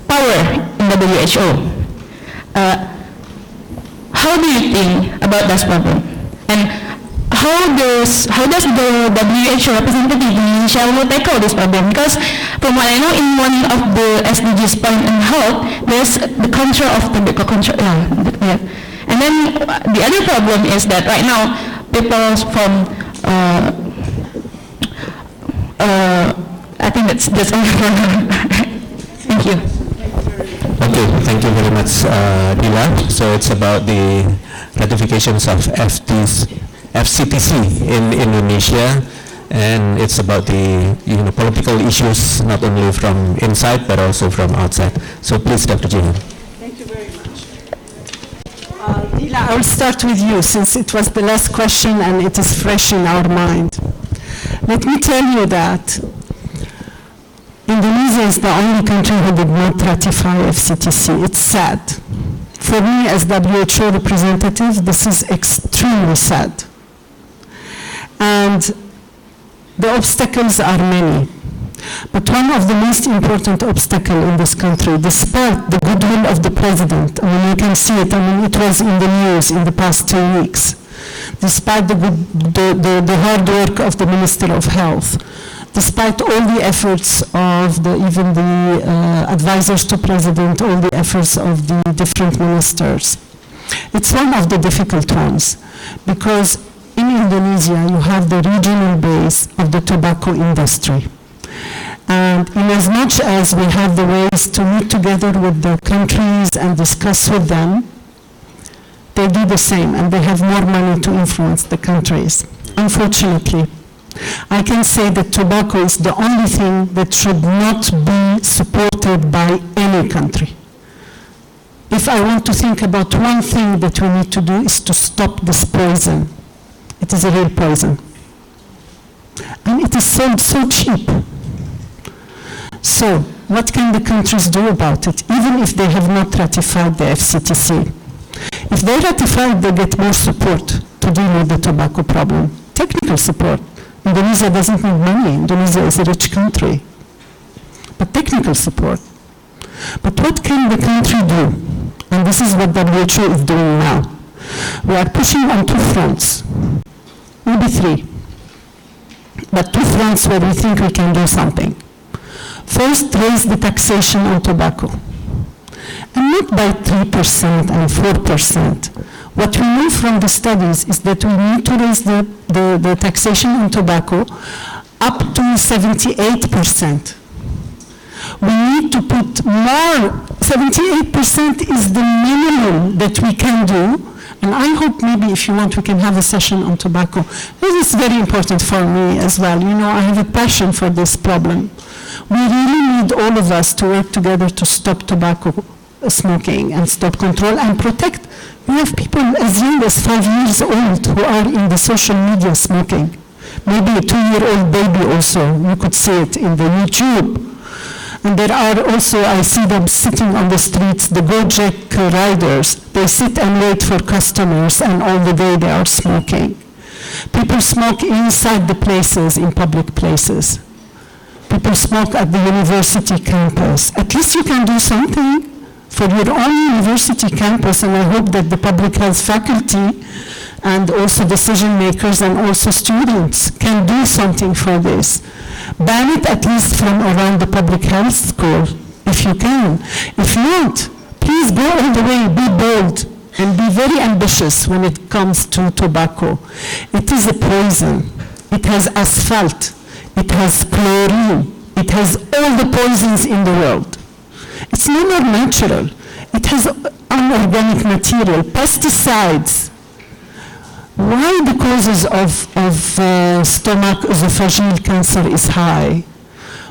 power in the WHO. How do you think about that problem? And how does the WHO representative in Indonesia will tackle this problem? Because from what I know, in one of the SDGs point in health, there's the control of tobacco control. And then the other problem is that right now, people from I think that's all. Thank you. Okay, thank you very much, Dila. So it's about the ratifications of FCTC in Indonesia, and it's about the political issues not only from inside but also from outside. So please, Dr. Jihan. Thank you very much. Dila, I will start with you since it was the last question and it is fresh in our mind. Let me tell you that Indonesia is the only country who did not ratify FCTC. It's sad. For me, as WHO representative, this is extremely sad. And the obstacles are many. But one of the most important obstacles in this country, despite the goodwill of the president, I mean, you can see it, I mean, it was in the news in the past 2 weeks, despite the hard work of the Minister of Health, despite all the efforts of even the advisors to president, all the efforts of the different ministers. It's one of the difficult ones, because in Indonesia you have the regional base of the tobacco industry. And in as much as we have the ways to meet together with the countries and discuss with them, they do the same, and they have more money to influence the countries. Unfortunately, I can say that tobacco is the only thing that should not be supported by any country. If I want to think about one thing that we need to do is to stop this poison. It is a real poison. And it is sold so cheap. So what can the countries do about it, even if they have not ratified the FCTC? If they ratify it, they get more support to deal with the tobacco problem. Technical support. Indonesia doesn't need money. Indonesia is a rich country. But technical support. But what can the country do? And this is what WHO is doing now. We are pushing on two fronts, maybe three, but two fronts where we think we can do something. First, raise the taxation on tobacco. And not by 3% and 4%. What we know from the studies is that we need to raise the taxation on tobacco up to 78%. We need to put more. 78% is the minimum that we can do. And I hope maybe if you want, we can have a session on tobacco. This is very important for me as well. You know, I have a passion for this problem. We really need all of us to work together to stop tobacco smoking and stop control and protect. We have people as young as 5 years old who are in the social media smoking. Maybe a 2-year-old baby also. You could see it in the YouTube. And there are also, I see them sitting on the streets, the Gojek riders. They sit and wait for customers, and all the day they are smoking. People smoke inside the places, in public places. People smoke at the university campus. At least you can do something for your own university campus, and I hope that the public health faculty and also decision makers and also students can do something for this. Ban it at least from around the public health school, if you can. If not, please go all the way, be bold, and be very ambitious when it comes to tobacco. It is a poison. It has asphalt. It has chlorine. It has all the poisons in the world. It's no more natural. It has unorganic material, pesticides. Why the causes of stomach esophageal cancer is high?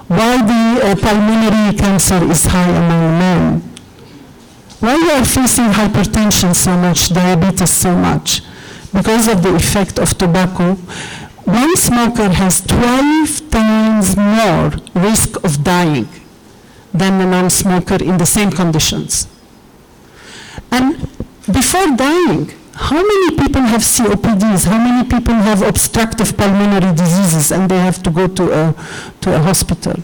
Why the pulmonary cancer is high among men? Why we are facing hypertension so much, diabetes so much? Because of the effect of tobacco. One smoker has 12 times more risk of dying than a non-smoker in the same conditions. And before dying, how many people have COPDs? How many people have obstructive pulmonary diseases and they have to go to a hospital?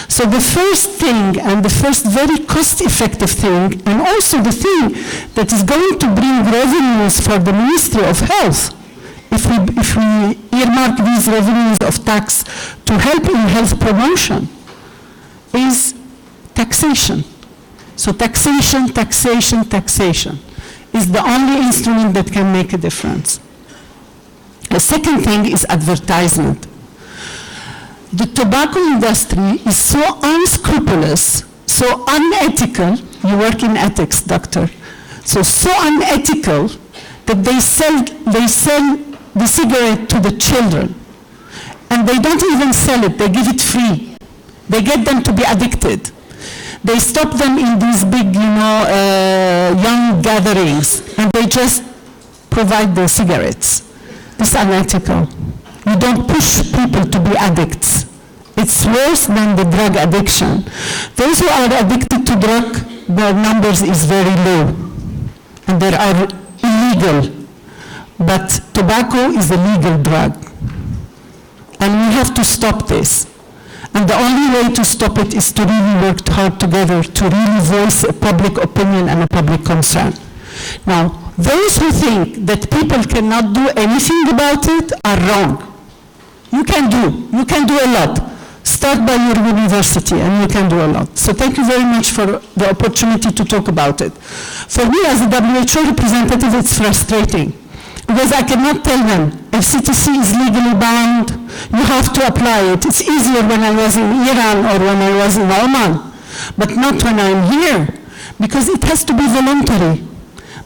So the first thing, and the first very cost-effective thing, and also the thing that is going to bring revenues for the Ministry of Health, if we earmark these revenues of tax to help in health promotion, is taxation. So taxation, taxation, taxation is the only instrument that can make a difference. The second thing is advertisement. The tobacco industry is so unscrupulous, so unethical. You work in ethics, doctor. So unethical that they sell the cigarette to the children. And they don't even sell it, they give it free. They get them to be addicted. They stop them in these big, young gatherings, and they just provide the cigarettes. It's unethical. You don't push people to be addicts. It's worse than the drug addiction. Those who are addicted to drug, their numbers is very low, and they are illegal. But tobacco is a legal drug. And we have to stop this. And the only way to stop it is to really work hard together to really voice a public opinion and a public concern. Now, those who think that people cannot do anything about it are wrong. You can do a lot. Start by your university and you can do a lot. So thank you very much for the opportunity to talk about it. For me as a WHO representative, it's frustrating. Because I cannot tell them, FCTC is legally bound, you have to apply it. It's easier when I was in Iran or when I was in Oman, but not when I'm here, because it has to be voluntary.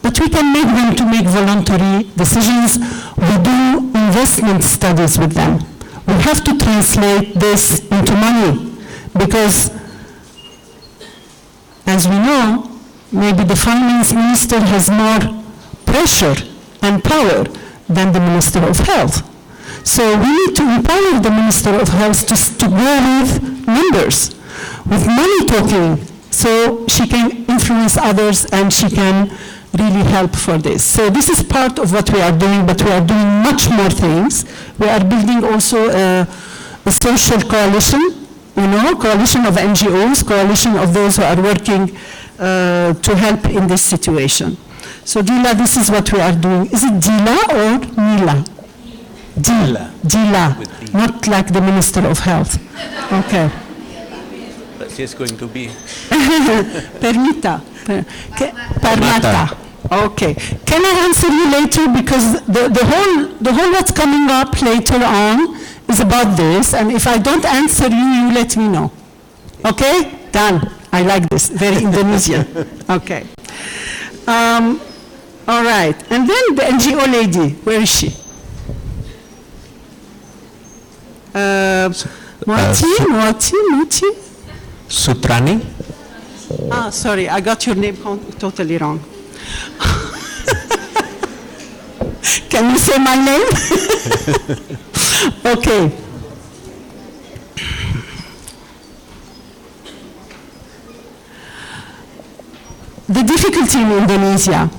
But we can make them to make voluntary decisions. We do investment studies with them. We have to translate this into money, because as we know, maybe the finance minister has more pressure and power than the Minister of Health. So we need to empower the Minister of Health to go with numbers. with money talking, so she can influence others and she can really help for this. So this is part of what we are doing, but we are doing much more things. We are building also a social coalition, coalition of NGOs, coalition of those who are working to help in this situation. So Dila, this is what we are doing. Is it Dila or Nila? Dila. Dila, not like the Minister of Health. Okay. But she's going to be. Permita. Permata. Okay. Can I answer you later? Because the whole what's coming up later on is about this, and if I don't answer you, you let me know. Okay? Done. I like this. Very Indonesian. Okay. All right. And then the NGO lady, where is she? Muati? Sutrani? Ah, sorry, I got your name totally wrong. Can you say my name? Okay. The difficulty in Indonesia,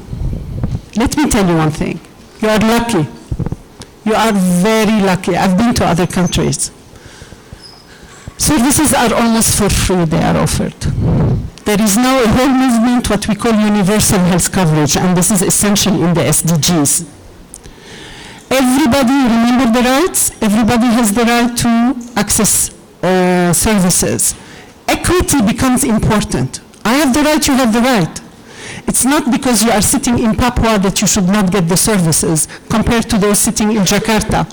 let me tell you one thing. You are lucky. You are very lucky. I've been to other countries. Services are almost for free, they are offered. There is now a whole movement, what we call universal health coverage, and this is essential in the SDGs. Everybody, remember the rights? Everybody has the right to access services. Equity becomes important. I have the right, you have the right. It's not because you are sitting in Papua that you should not get the services compared to those sitting in Jakarta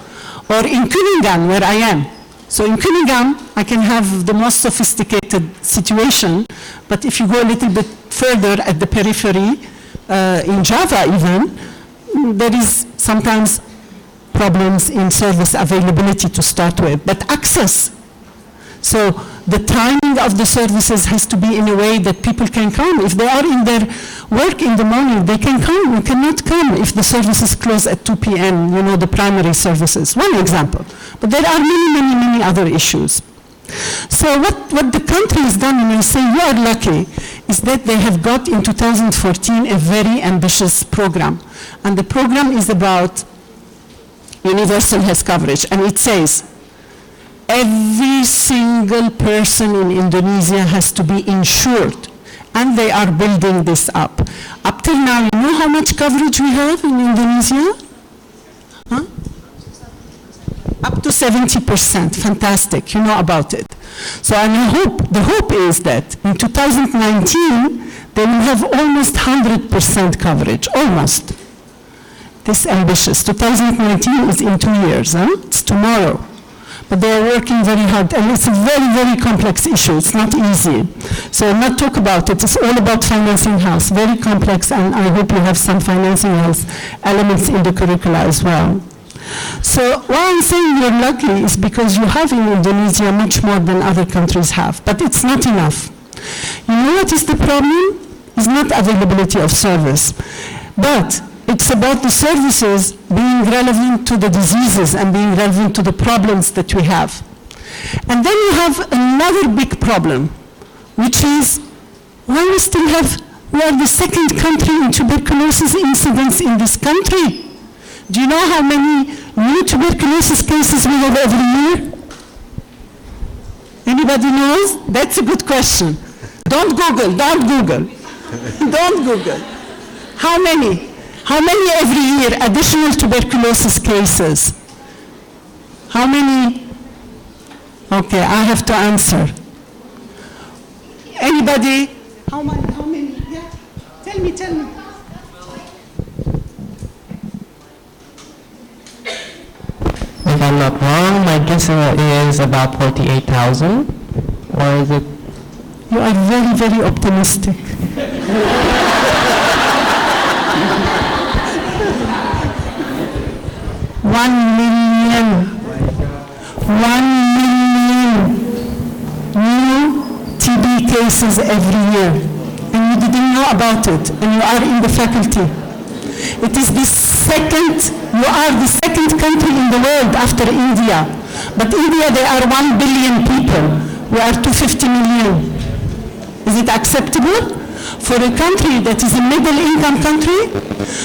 or in Kuningan, where I am. So in Kuningan, I can have the most sophisticated situation, but if you go a little bit further at the periphery, in Java even, there is sometimes problems in service availability to start with, but access. So the timing of the services has to be in a way that people can come. If they are in their work in the morning, they can come. You cannot come if the services close at 2 p.m., the primary services. One example. But there are many other issues. So what the country has done, and I say you are lucky, is that they have got in 2014 a very ambitious program. And the program is about universal health coverage. And it says, every single person in Indonesia has to be insured, and they are building this up. Up till now, you know how much coverage we have in Indonesia? Huh? Up to 70%, fantastic, you know about it. So the hope is that in 2019, they will have almost 100% coverage, almost. This ambitious. 2019 is in 2 years, it's tomorrow. But they are working very hard, and it's a very complex issue. It's not easy. So I'll not talk about it. It's all about financing health, very complex, and I hope you have some financing health elements in the curricula as well. So why I'm saying you're lucky is because you have in Indonesia much more than other countries have, but it's not enough. You know what is the problem? It's not availability of service, but it's about the services being relevant to the diseases and being relevant to the problems that we have. And then you have another big problem, which is why we are the second country in tuberculosis incidence in this country. Do you know how many new tuberculosis cases we have every year? Anybody knows? That's a good question. Don't Google. Don't Google. How many? How many every year additional tuberculosis cases? How many? Okay, I have to answer. Anybody? How many? Yeah, tell me. If I'm not wrong, my guess is about 48,000, or is it? You are very optimistic. 1 million new TB cases every year, and you didn't know about it, and you are in the faculty. It is you are the second country in the world after India. But India, there are 1 billion people. We are 250 million. Is it acceptable for a country that is a middle-income country?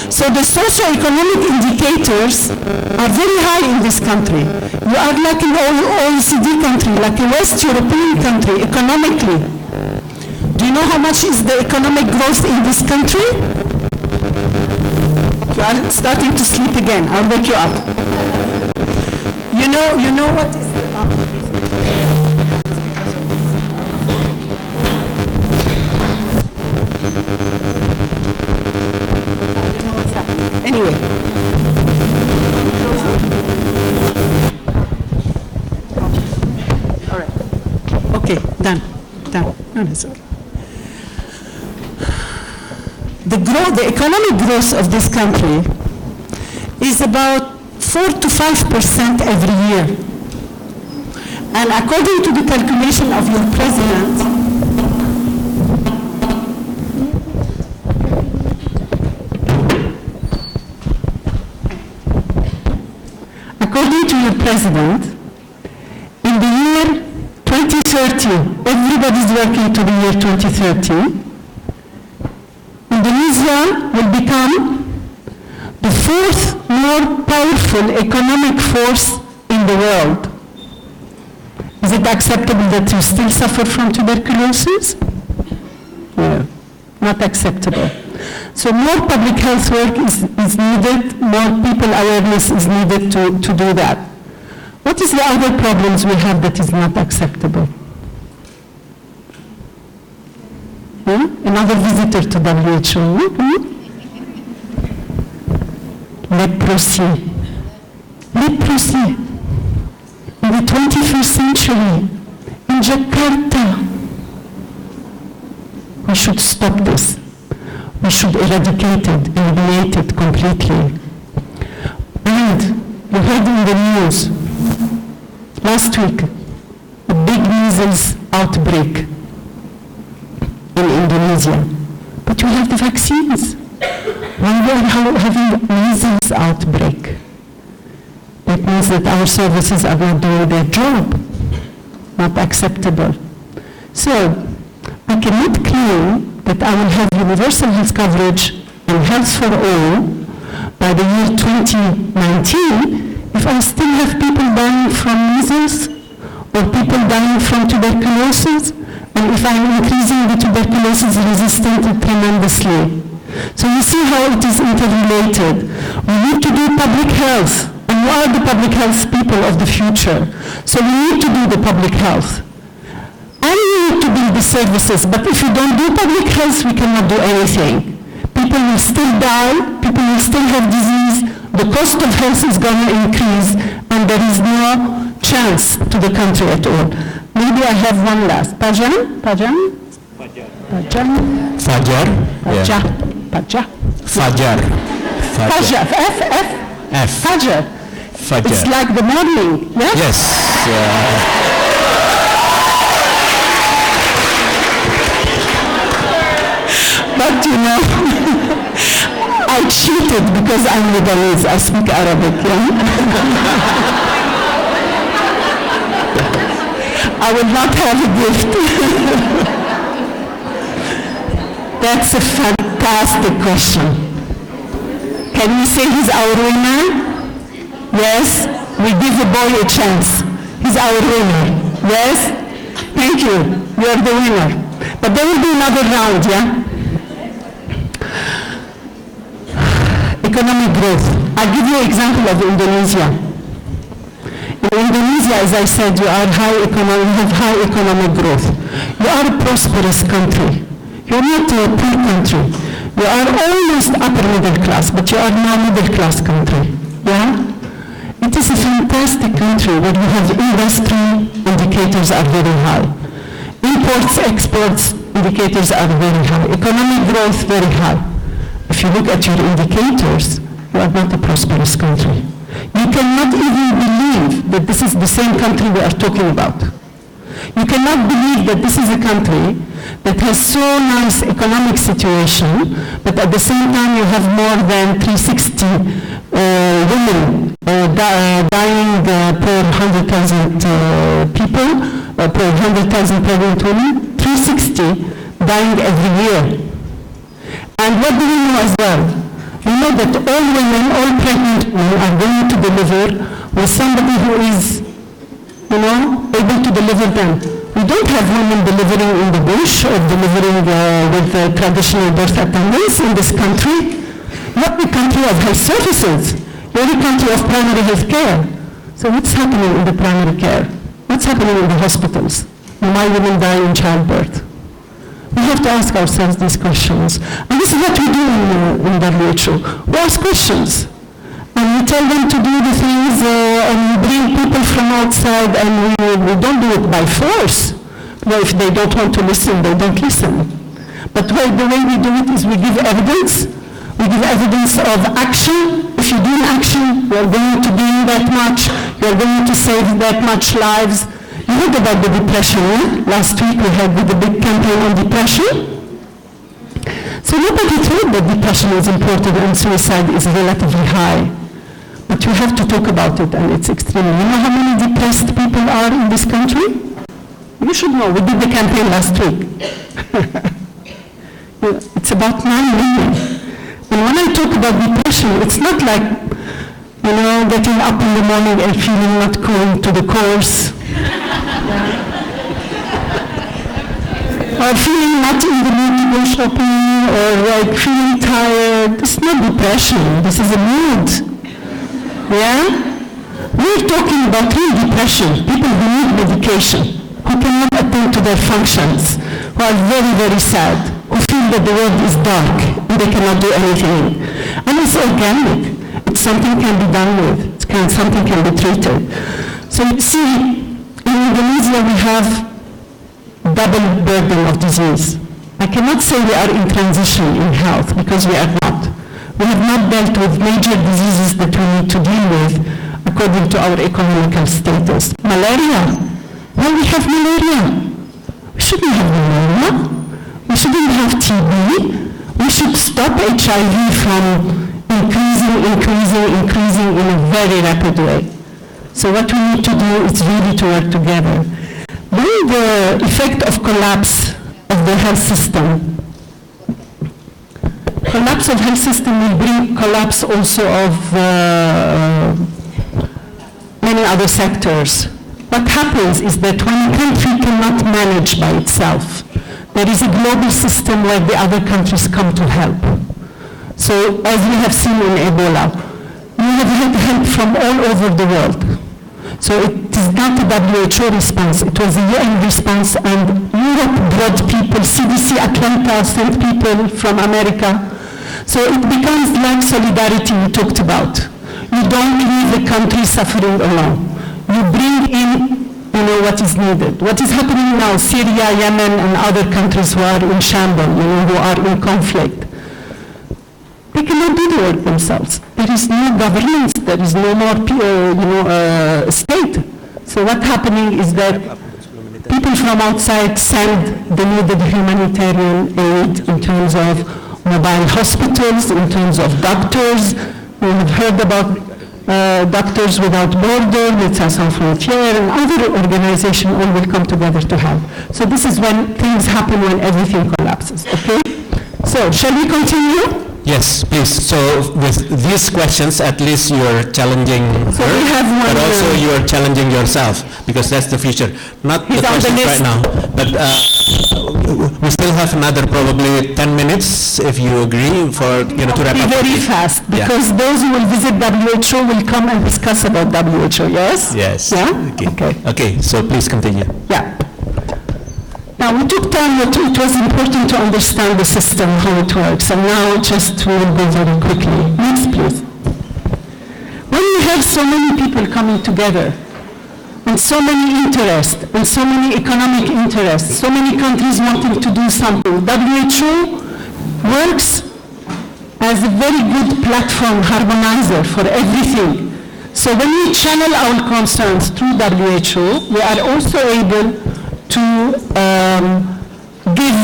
So the socio-economic indicators are very high in this country. You are like an OECD country, like a West European country, economically. Do you know how much is the economic growth in this country? You are starting to sleep again. I'll wake you up. You know what is the... Anyway. All right. Okay, done. No, that's okay. The economic growth of this country is about 4 to 5% every year. And according to the calculation of your president, in the year 2030, everybody's working to the year 2030, Indonesia will become the fourth more powerful economic force in the world. Is it acceptable that you still suffer from tuberculosis? No, not acceptable. So more public health work is needed, more people awareness is needed to do that. What is the other problems we have that is not acceptable? Another visitor to WHO. Leprosy. Leprosy. In the 21st century, in Jakarta. We should stop this. We should eradicate it, eliminate it completely. And you heard in the news last week, a big measles outbreak in Indonesia. But you have the vaccines. Why we are having measles outbreak? That means that our services are not doing their job. Not acceptable. So, I cannot claim that I will have universal health coverage and health for all by the year 2019 if I still have people dying from measles or people dying from tuberculosis, and if I'm increasing the tuberculosis resistance tremendously. So you see how it is interrelated. We need to do public health, and we are the public health people of the future. So we need to do the public health. And we need to build the services, but if you don't do public health, we cannot do anything. People will still die, people will still have disease, the cost of health is going to increase, and there is no chance to the country at all. Maybe I have one last. Pajan? Fajar. Fajar. It's like the morning, yeah? Yes. But you know, I cheated because I'm Lebanese. I speak Arabic, yeah? I will not have a gift. That's a fantastic question. Can we say he's our winner? Yes? We give the boy a chance. He's our winner. Yes? Thank you. You're the winner. But there will be another round, yeah? Economic growth. I'll give you an example of Indonesia. In Indonesia, as I said, you have high economic growth. You are a prosperous country. You're not a poor country. You are almost upper middle class, but you are now middle class country. Yeah? It is a fantastic country where you have industry indicators are very high. Imports, exports indicators are very high. Economic growth very high. If you look at your indicators, you are not a prosperous country. You cannot even believe that this is the same country we are talking about. You cannot believe that this is a country that has so nice economic situation, but at the same time you have more than 360 women dying per 100,000 people, per 100,000 pregnant women, 360 dying every year. And what do we know as well? We know that all women, all pregnant women are going to deliver with somebody who is, able to deliver them. We don't have women delivering in the bush or delivering with traditional birth attendants in this country. Not the country of health services, we're the country of primary health care. So what's happening in the primary care? What's happening in the hospitals? Why women die in childbirth? We have to ask ourselves these questions. And this is what we do in WHO. We ask questions. And we tell them to do the things, and we bring people from outside, and we don't do it by force. Well, if they don't want to listen, they don't listen. But the way we do it is we give evidence. We give evidence of action. If you do action, you're going to do that much. You're going to save that much lives. You heard about the depression, eh? Last week we had the big campaign on depression. So nobody thought that depression is important and suicide is relatively high. But you have to talk about it, and it's extremely. You know how many depressed people are in this country? You should know. We did the campaign last week. It's about 9 million. And when I talk about depression, it's not like, getting up in the morning and feeling not going to the course. Or feeling not in the mood to go shopping, or like feeling tired. It's not depression. This is a mood. Yeah? We're talking about real depression, people who need medication, who cannot attend to their functions, who are very, very sad, who feel that the world is dark and they cannot do anything. And it's organic. It's something can be done with. Something can be treated. So you see, in Indonesia we have double burden of disease. I cannot say we are in transition in health, because we are not. We have not dealt with major diseases that we need to deal with according to our economical status. Malaria. Well, we have malaria. We shouldn't have malaria. We shouldn't have TB. We should stop HIV from increasing in a very rapid way. So what we need to do is really to work together. Then the effect of collapse of the health system. Collapse of health system will bring collapse also of many other sectors. What happens is that when a country cannot manage by itself, there is a global system where the other countries come to help. So as we have seen in Ebola, we have had help from all over the world. So it is not a WHO response, it was a UN response, and Europe brought people, CDC Atlanta sent people from America. So it becomes like solidarity we talked about. You don't leave the country suffering alone. You bring in, what is needed. What is happening now, Syria, Yemen, and other countries who are in shambles, who are in conflict. They cannot do the work themselves. There is no governance, there is no more state. So what's happening is that people from outside send the needed humanitarian aid in terms of mobile hospitals, in terms of doctors. We have heard about Doctors Without Borders, Médecins Sans Frontières, and other organizations all will come together to help. So this is when things happen, when everything collapses, okay? So, shall we continue? Yes, please. So with these questions, at least you're challenging So her, we have one, but also you're challenging yourself, because that's the future. Not the He's on the questions list. right now, but we still have another probably 10 minutes, if you agree, for to wrap Be up. very fast, Yeah. because those who will visit WHO will come and discuss about WHO, yes? Yes. Yeah? Okay. Okay, so please continue. Yeah. Now, we took time, it was important to understand the system, how it works, and now just we will go very quickly. Next, please. When you have so many people coming together, and so many interests, and so many economic interests, so many countries wanting to do something, WHO works as a very good platform harmonizer for everything. So when we channel our concerns through WHO, we are also able to give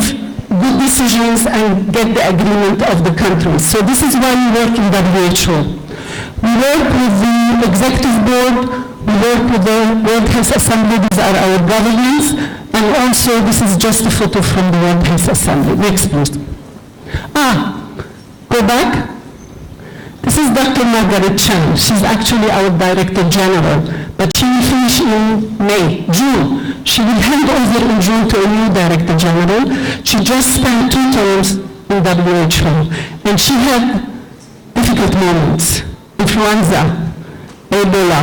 good decisions and get the agreement of the countries. So this is why we work in WHO. We work with the executive board, we work with the World Health Assembly, these are our governments, and also this is just a photo from the World Health Assembly. Next, please. Go back. This is Dr. Margaret Chan. She's actually our Director General, but she will finish in June. She will hand over in June to a new Director General. She just spent 2 terms in WHO, and she had difficult moments. Influenza, Ebola,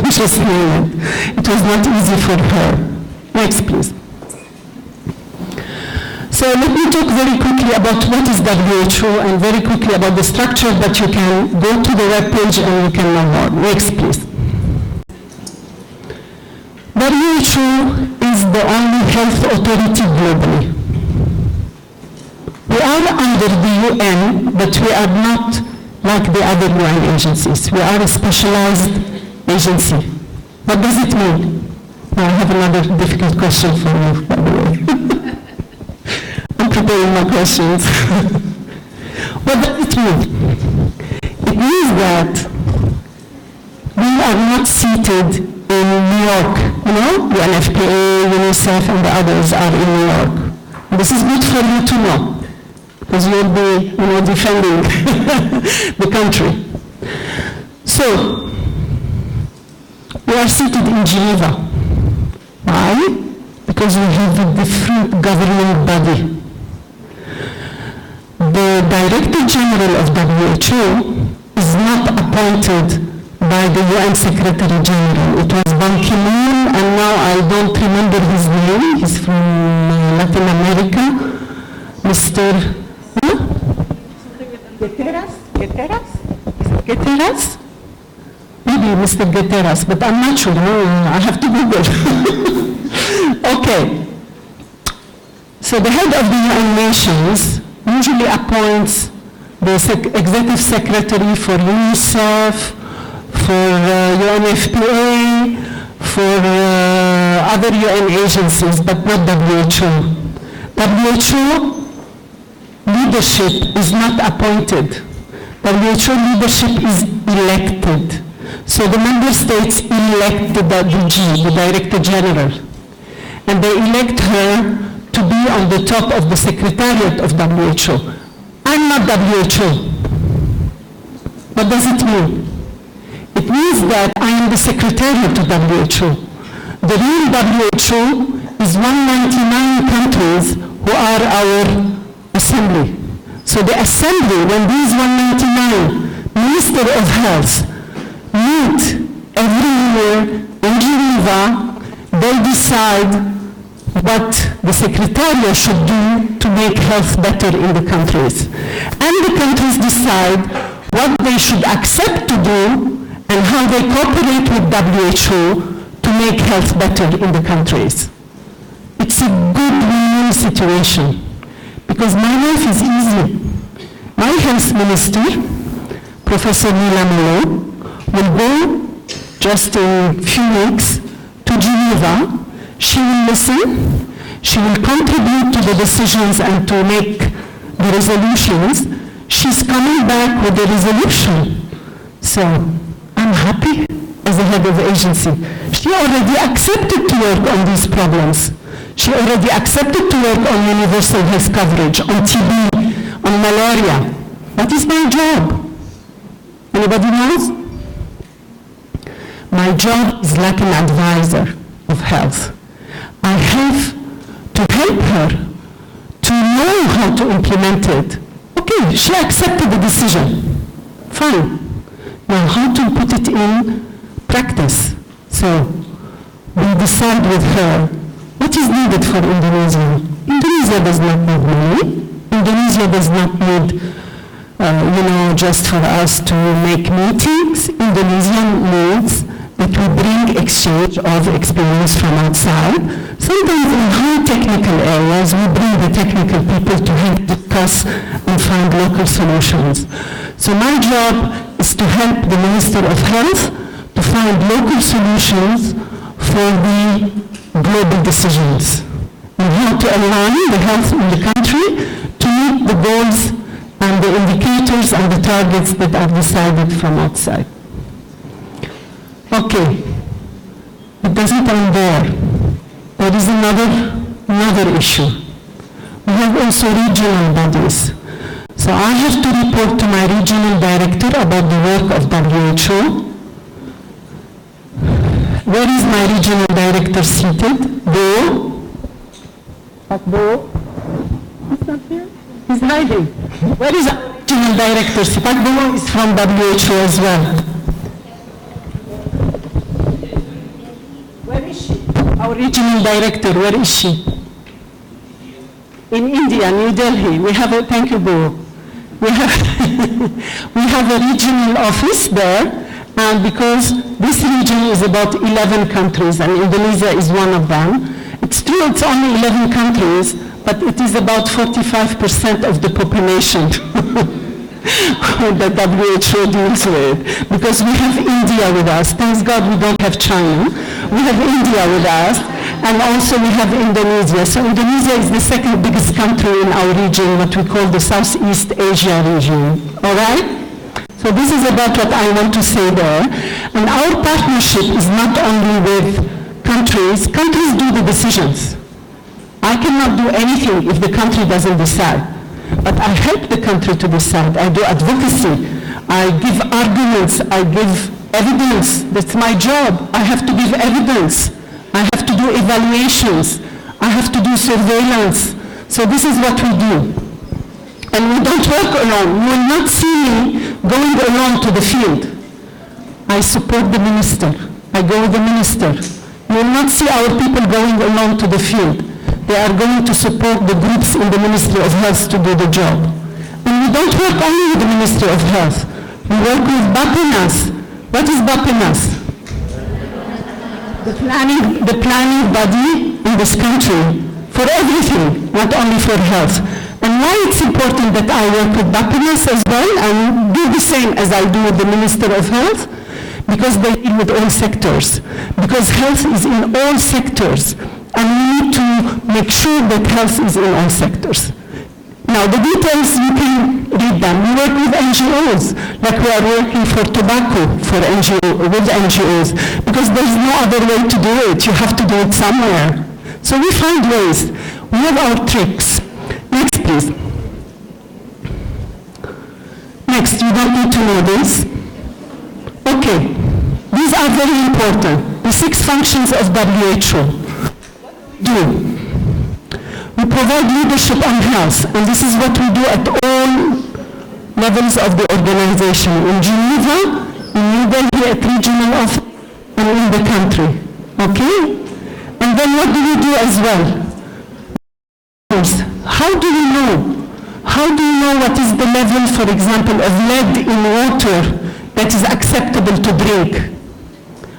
just name it. It was not easy for her. Next, please. So let me talk very quickly about what is WHO and very quickly about the structure, that you can go to the web page and you can know more. Next, please. WHO is the only health authority globally. We are under the UN, but we are not like the other UN agencies. We are a specialized agency. What does it mean? I have another difficult question for you, by the way. I'm preparing my questions. What does it mean? It means that we are not seated in New York. You know, the NFPA, UNICEF, and the others are in New York. This is good for you to know, because you'll be, defending the country. So, we are seated in Geneva. Why? Because we have a different governing body. The Director General of WHO is not appointed by the UN Secretary General. It was Ban Ki-moon, and now I don't remember his name. He's from Latin America. Mr. Guterres? Maybe Mr. Guterres, but I'm not sure. I have to Google. Okay. So the head of the UN Nations usually appoints the executive secretary for UNICEF, for UNFPA, for other UN agencies, but not WHO. WHO leadership is not appointed. WHO leadership is elected. So the member states elect the DG, the Director General, and they elect her to be on the top of the Secretariat of WHO. I'm not WHO. What does it mean? It means that I am the Secretariat of WHO. The real WHO is 199 countries who are our assembly. So the assembly, when these 199 Minister of Health meet every year in Geneva, they decide what the Secretariat should do to make health better in the countries. And the countries decide what they should accept to do and how they cooperate with WHO to make health better in the countries. It's a good win-win situation, because my life is easy. My health minister, Professor Nila Malo, will go just in a few weeks to Geneva. She will listen, she will contribute to the decisions and to make the resolutions. She's coming back with a resolution. So I'm happy as the head of the agency. She already accepted to work on these problems. She already accepted to work on universal health coverage, on TB, on malaria. What is my job? Anybody knows? My job is like an advisor of health. I have to help her to know how to implement it. Okay, she accepted the decision. Fine. Now, how to put it in practice? So, we decide with her what is needed for Indonesia. Indonesia does not need money. Indonesia does not need, just for us to make meetings. Indonesia needs that we bring exchange of experience from outside. Sometimes in high technical areas, we bring the technical people to help discuss and find local solutions. So my job is to help the Minister of Health to find local solutions for the global decisions. And here how to align the health in the country to meet the goals and the indicators and the targets that are decided from outside. Okay, it doesn't end there. There is another issue. We have also regional bodies. So I have to report to my regional director about the work of WHO. Where is my regional director seated? Bo? Bo? He's not here? He's hiding. Where is our regional director seated? Bo is from WHO as well. Where is she? Our regional director, where is she? In India, New Delhi. We have a, thank you, Bo. We have a regional office there, and because this region is about 11 countries, and Indonesia is one of them. It's true it's only 11 countries, but it is about 45% of the population that WHO deals with, because we have India with us. Thank God we don't have China. We have India with us, and also we have Indonesia. So Indonesia is the second biggest country in our region, what we call the Southeast Asia region. All right? So this is about what I want to say there. And our partnership is not only with countries. Countries do the decisions. I cannot do anything if the country doesn't decide. But I help the country to decide. I do advocacy. I give arguments. I give evidence. That's my job. I have to give evidence. I have to do evaluations. I have to do surveillance. So this is what we do. And we don't work alone. You will not see me going alone to the field. I support the minister. I go with the minister. You will not see our people going alone to the field. They are going to support the groups in the Ministry of Health to do the job. And we don't work only with the Ministry of Health. We work with BAPENAS. What is BAPENAS? The planning body in this country for everything, not only for health. And why it's important that I work with BAPENAS as well and do the same as I do with the Minister of Health? Because they deal with all sectors. Because health is in all sectors. And we need to make sure that health is in all sectors. Now, the details, you can read them. We work with NGOs, like we are working for tobacco with NGOs, because there's no other way to do it. You have to do it somewhere. So we find ways. We have our tricks. Next, please. Next, you don't need to know this. Okay, these are very important. The 6 functions of WHO. Do. We provide leadership on health, and this is what we do at all levels of the organization, in Geneva, in New Delhi at regional office, and in the country. Okay? And then what do we do as well? How do we know? How do you know what is the level, for example, of lead in water that is acceptable to drink?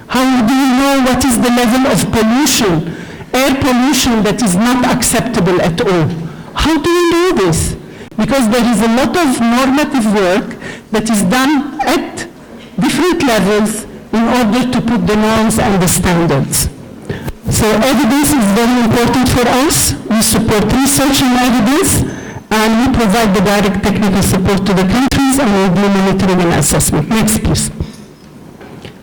How do you know what is the level of pollution, air pollution that is not acceptable at all? How do you know this? Because there is a lot of normative work that is done at different levels in order to put the norms and the standards. So evidence is very important for us. We support research and evidence, and we provide the direct technical support to the countries, and we do monitoring and assessment. Next, please.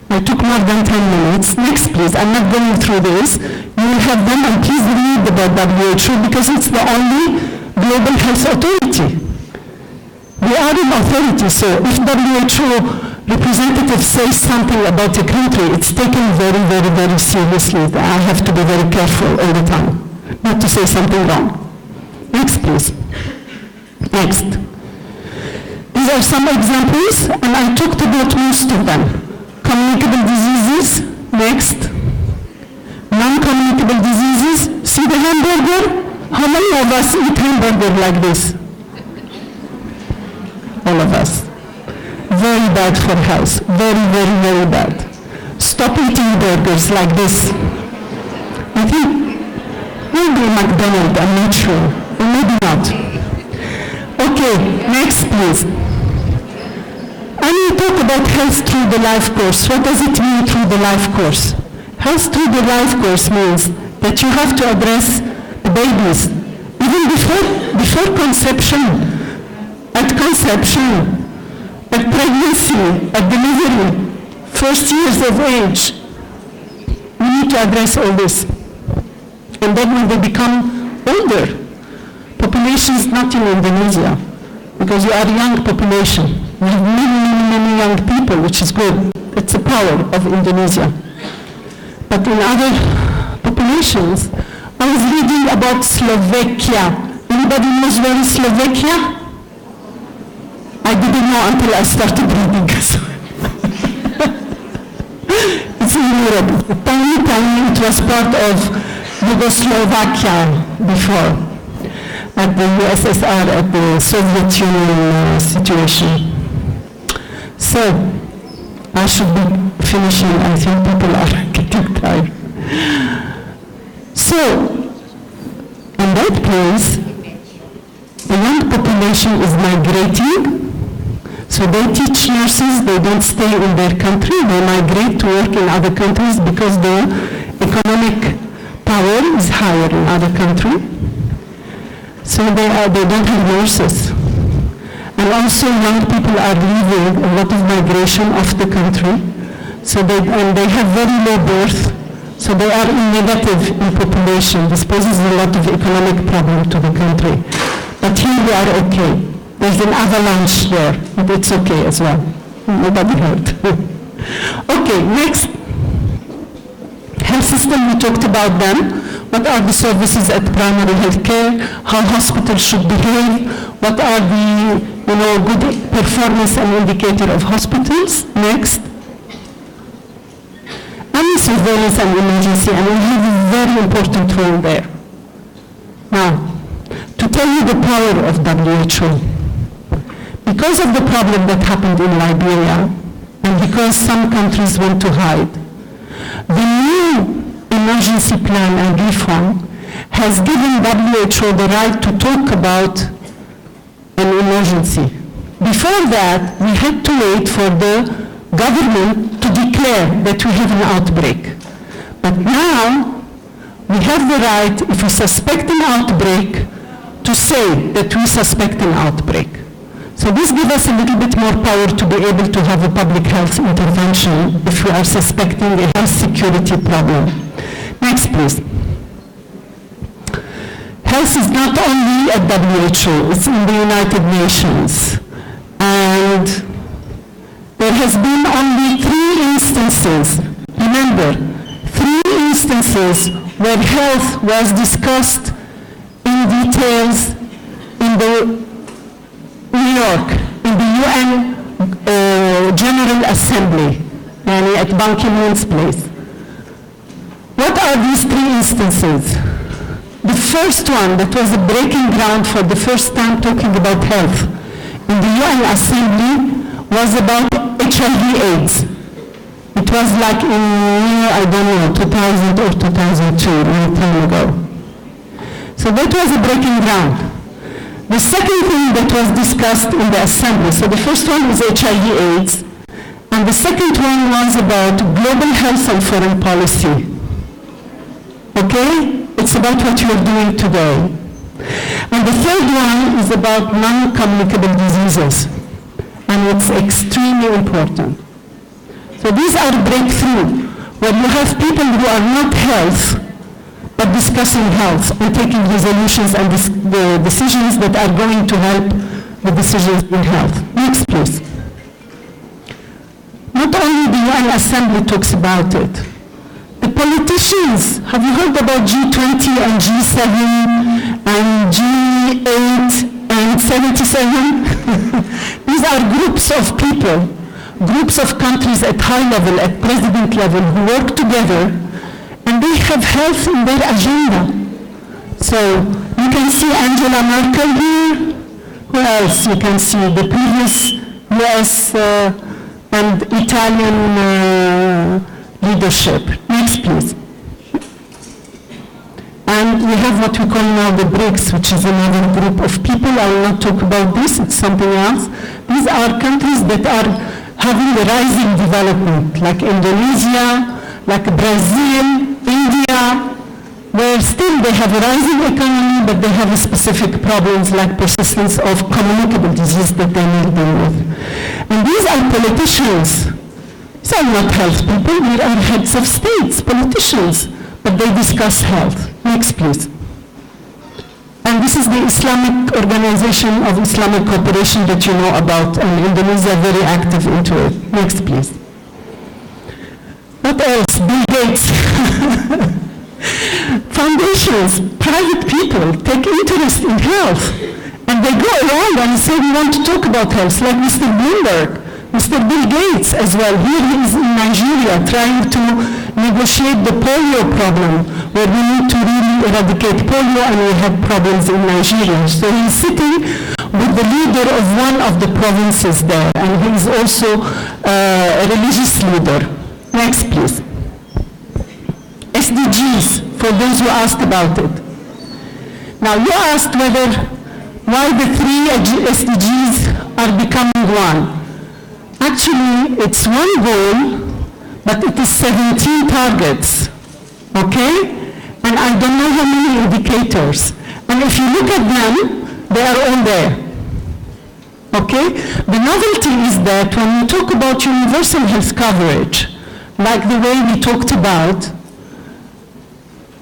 I took more than 10 minutes. Next, please. I'm not going through this. You will have them, and please read about WHO, because it's the only global health authority. We are an authority, so if WHO representative says something about a country, it's taken very, very, very seriously. I have to be very careful all the time, not to say something wrong. Next, please. Next. These are some examples, and I talked about most of them. Communicable diseases, next. Non-communicable diseases, see the hamburger? How many of us eat hamburger like this? All of us. Very bad for health, very, very, very bad. Stop eating burgers like this. I think maybe McDonald's, I'm not sure, or maybe not. Okay, next please. And we talk about health through the life course. What does it mean through the life course? Health through the life course means that you have to address the babies, even before conception, at conception, at pregnancy, at delivery, first years of age. We need to address all this. And then when they become older, population is not in Indonesia, because you are a young population. We have many young people, which is good. It's the power of Indonesia. But in other populations, I was reading about Slovakia. Anybody knows where is Slovakia? I didn't know until I started reading. It's in Europe. Tiny, it was part of Yugoslovakia before, at the USSR, at the Soviet Union situation. So, I should be finishing. I think people are getting tired. So, in that place, the young population is migrating. So they teach nurses, they don't stay in their country, they migrate to work in other countries because the economic power is higher in other countries. So they don't have nurses. And also young people are leaving, a lot of migration off the country. So they have very low birth, so they are negative in population. This poses a lot of economic problem to the country. But here we are okay. There's an avalanche there, but it's okay as well. Nobody hurt. Okay, next. Health system, we talked about them. What are the services at primary health care? How hospitals should behave? What are the good performance and indicator of hospitals? Next. And surveillance and emergency, and we have a very important role there. Now, to tell you the power of WHO, because of the problem that happened in Liberia, and because some countries want to hide, the new emergency plan and reform has given WHO the right to talk about an emergency. Before that, we had to wait for the government to declare that we have an outbreak. But now, we have the right, if we suspect an outbreak, to say that we suspect an outbreak. So this gives us a little bit more power to be able to have a public health intervention if we are suspecting a health security problem. Next, please. Health is not only at WHO, it's in the United Nations. And there has been only 3 instances, remember, 3 instances where health was discussed in details in the New York, in the UN General Assembly, at Ban Ki-moon's place. What are these 3 instances? The first one that was a breaking ground for the first time talking about health in the UN Assembly was about HIV/AIDS. It was like in, I don't know, 2000 or 2002, a long time ago. So that was a breaking ground. The second thing that was discussed in the assembly, so the first one was HIV/AIDS, and the second one was about global health and foreign policy. Okay? It's about what you're doing today. And the third one is about non-communicable diseases, and it's extremely important. So these are breakthrough, where you have people who are not health, but discussing health and taking resolutions and the decisions that are going to help the decisions in health. Next, please. Not only the UN Assembly talks about it. The politicians, have you heard about G20 and G7 and G8 and 77? These are groups of people, groups of countries at high level, at president level, who work together, and they have health in their agenda. So you can see Angela Merkel here. Who else? You can see the previous US and Italian leadership. Next, please. And we have what we call now the BRICS, which is another group of people. I will not talk about this, it's something else. These are countries that are having a rising development, like Indonesia, like Brazil, India, where they have a rising economy, but they have specific problems like persistence of communicable disease that they need to deal with. And these are politicians. These are not health people, they are heads of states, politicians, but they discuss health. Next, please. And this is the Islamic Organization of Islamic Cooperation that you know about, and Indonesia very active into it. Next, please. What else? Bill Gates. Foundations, private people take interest in health, and they go around and say we want to talk about health, like Mr. Bloomberg, Mr. Bill Gates as well. Here he is in Nigeria trying to negotiate the polio problem, where we need to really eradicate polio and we have problems in Nigeria. So he's sitting with the leader of one of the provinces there, and he is also a religious leader. Next, please. SDGs, for those who asked about it. Now, you asked why the 3 SDGs are becoming one. Actually, it's one goal, but it is 17 targets, okay? And I don't know how many indicators. And if you look at them, they are all there, okay? The novelty is that when we talk about universal health coverage, like the way we talked about,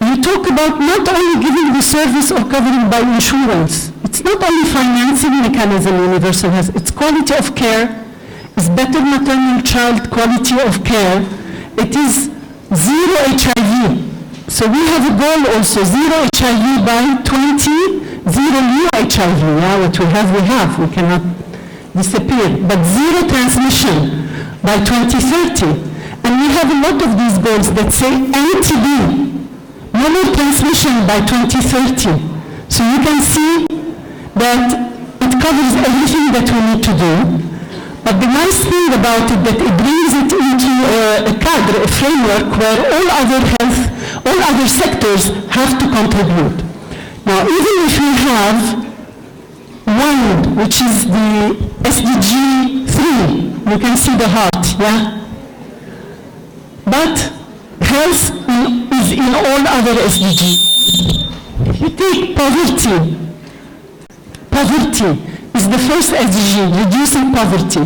we talk about not only giving the service or covering by insurance. It's not only financing mechanism, universal health, it's quality of care, it's better maternal child quality of care, it is zero HIV. So we have a goal also, zero HIV by 20, zero new HIV. Yeah, what we have, we cannot disappear. But zero transmission by 2030. And we have a lot of these goals that say NTB, no more transmission by 2030. So you can see that it covers everything that we need to do. But the nice thing about it that it brings it into a cadre, a framework where all other sectors have to contribute. Now, even if we have one, which is the SDG 3, you can see the heart, yeah? But health is in all other SDGs. If you take poverty, poverty is the first SDG, reducing poverty.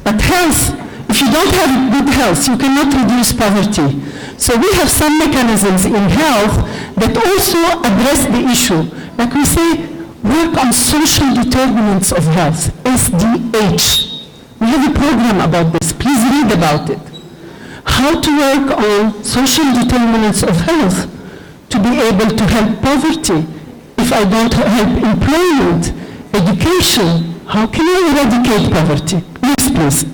But health, if you don't have good health, you cannot reduce poverty. So we have some mechanisms in health that also address the issue. Like we say, work on social determinants of health, SDH. We have a program about this. Please read about it. How to work on social determinants of health to be able to help poverty. If I don't help employment, education, how can I eradicate poverty? Next, please.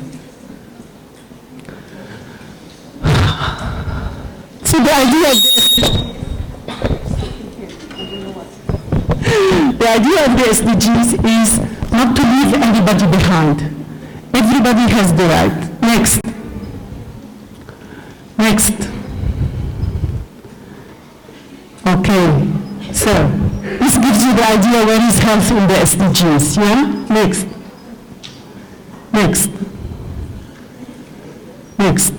So the idea of the SDGs is not to leave anybody behind. Everybody has the right. Next. Next. Okay, so this gives you the idea where is health in the SDGs, yeah? Next. Next. Next.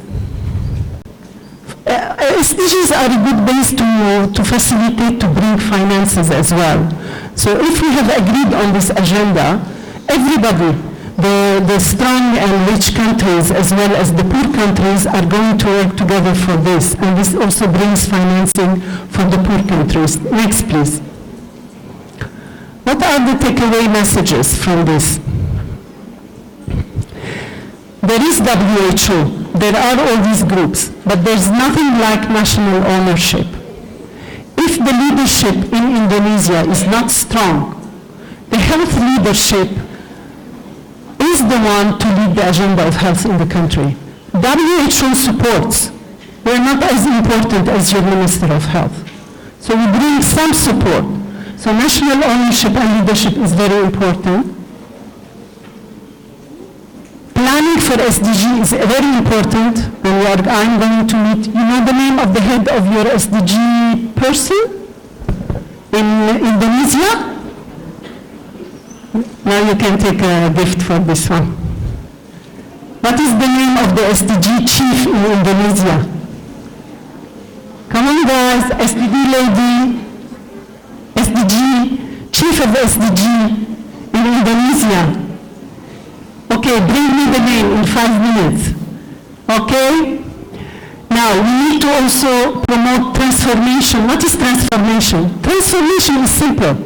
SDGs are a good base to facilitate, to bring finances as well. So if we have agreed on this agenda, everybody, the strong and rich countries as well as the poor countries are going to work together for this. And this also brings financing for the poor countries. Next, please. What are the takeaway messages from this? There is WHO, there are all these groups, but there's nothing like national ownership. If the leadership in Indonesia is not strong, the health leadership is the one to lead the agenda of health in the country. WHO supports. We're not as important as your Minister of Health. So we bring some support. So national ownership and leadership is very important. Planning for SDG is very important, and I'm going to meet, you know the name of the head of your SDG person in Indonesia? Now you can take a gift for this one. What is the name of the SDG chief in Indonesia? Come on, guys, SDG lady, SDG, chief of SDG in Indonesia. Okay, bring me the name in 5 minutes. Okay? Now, we need to also promote transformation. What is transformation? Transformation is simple.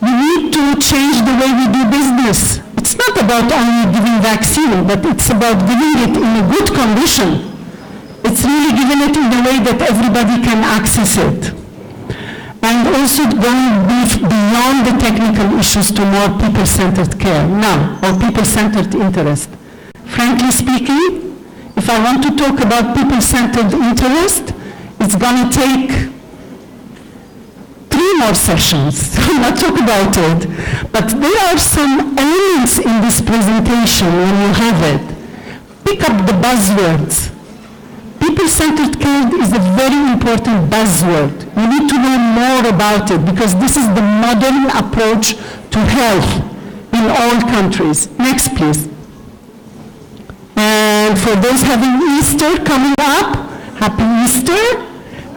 We need to change the way we do business. It's not about only giving vaccine, but it's about giving it in a good condition. It's really giving it in a way that everybody can access it. And also going beyond the technical issues to more people-centered care now, or people-centered interest. Frankly speaking, if I want to talk about people-centered interest, it's going to take 3 more sessions to not talk about it. But there are some elements in this presentation when you have it. Pick up the buzzwords. People-centered care is a very important buzzword. We need to know more about it because this is the modern approach to health in all countries. Next, please. And for those having Easter coming up, happy Easter.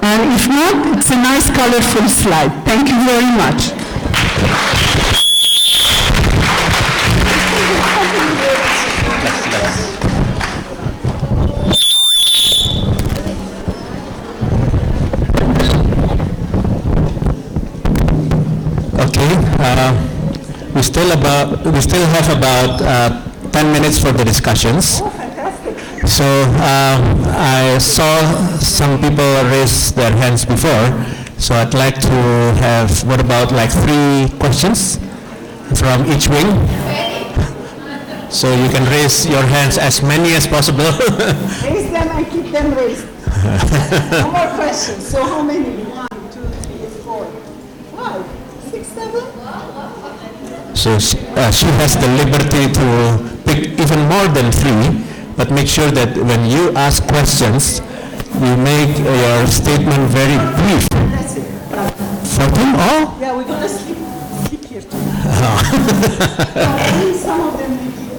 And if not, it's a nice colorful slide. Thank you very much. We still have about 10 minutes for the discussions. Oh, fantastic. So I saw some people raise their hands before. So I'd like to have, what about like 3 questions from each wing? So you can raise your hands as many as possible. Raise them and keep them raised. No more questions. So how many? 1, 2, 3, 4, 5, 6, 7? So she has the liberty to pick even more than 3, but make sure that when you ask questions, you make your statement very brief. That's it. For them all? Yeah, we're going to skip here too. Some of them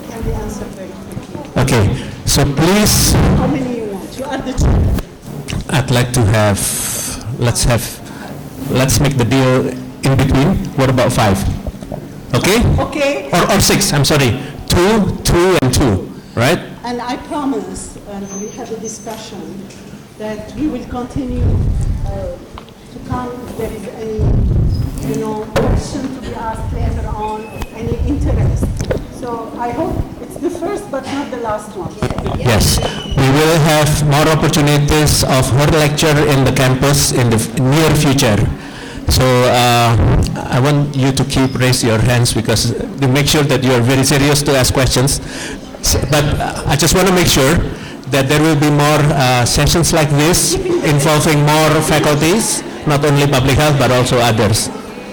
can be answered very quickly. Okay, so please, How many you want? You are the chief. I'd like to have, let's make the deal in between. What about 5? Okay? Okay. Or 6, I'm sorry. 2, 2, and 2, right? And I promise, and we had a discussion, that we will continue to come if there is any, question to be asked later on, of any interest. So I hope it's the first but not the last one. Yes. We will have more opportunities of her lecture in the campus in the near future. So I want you to raise your hands because to make sure that you are very serious to ask questions. But I just want to make sure that there will be more sessions like this involving more faculties, not only public health but also others,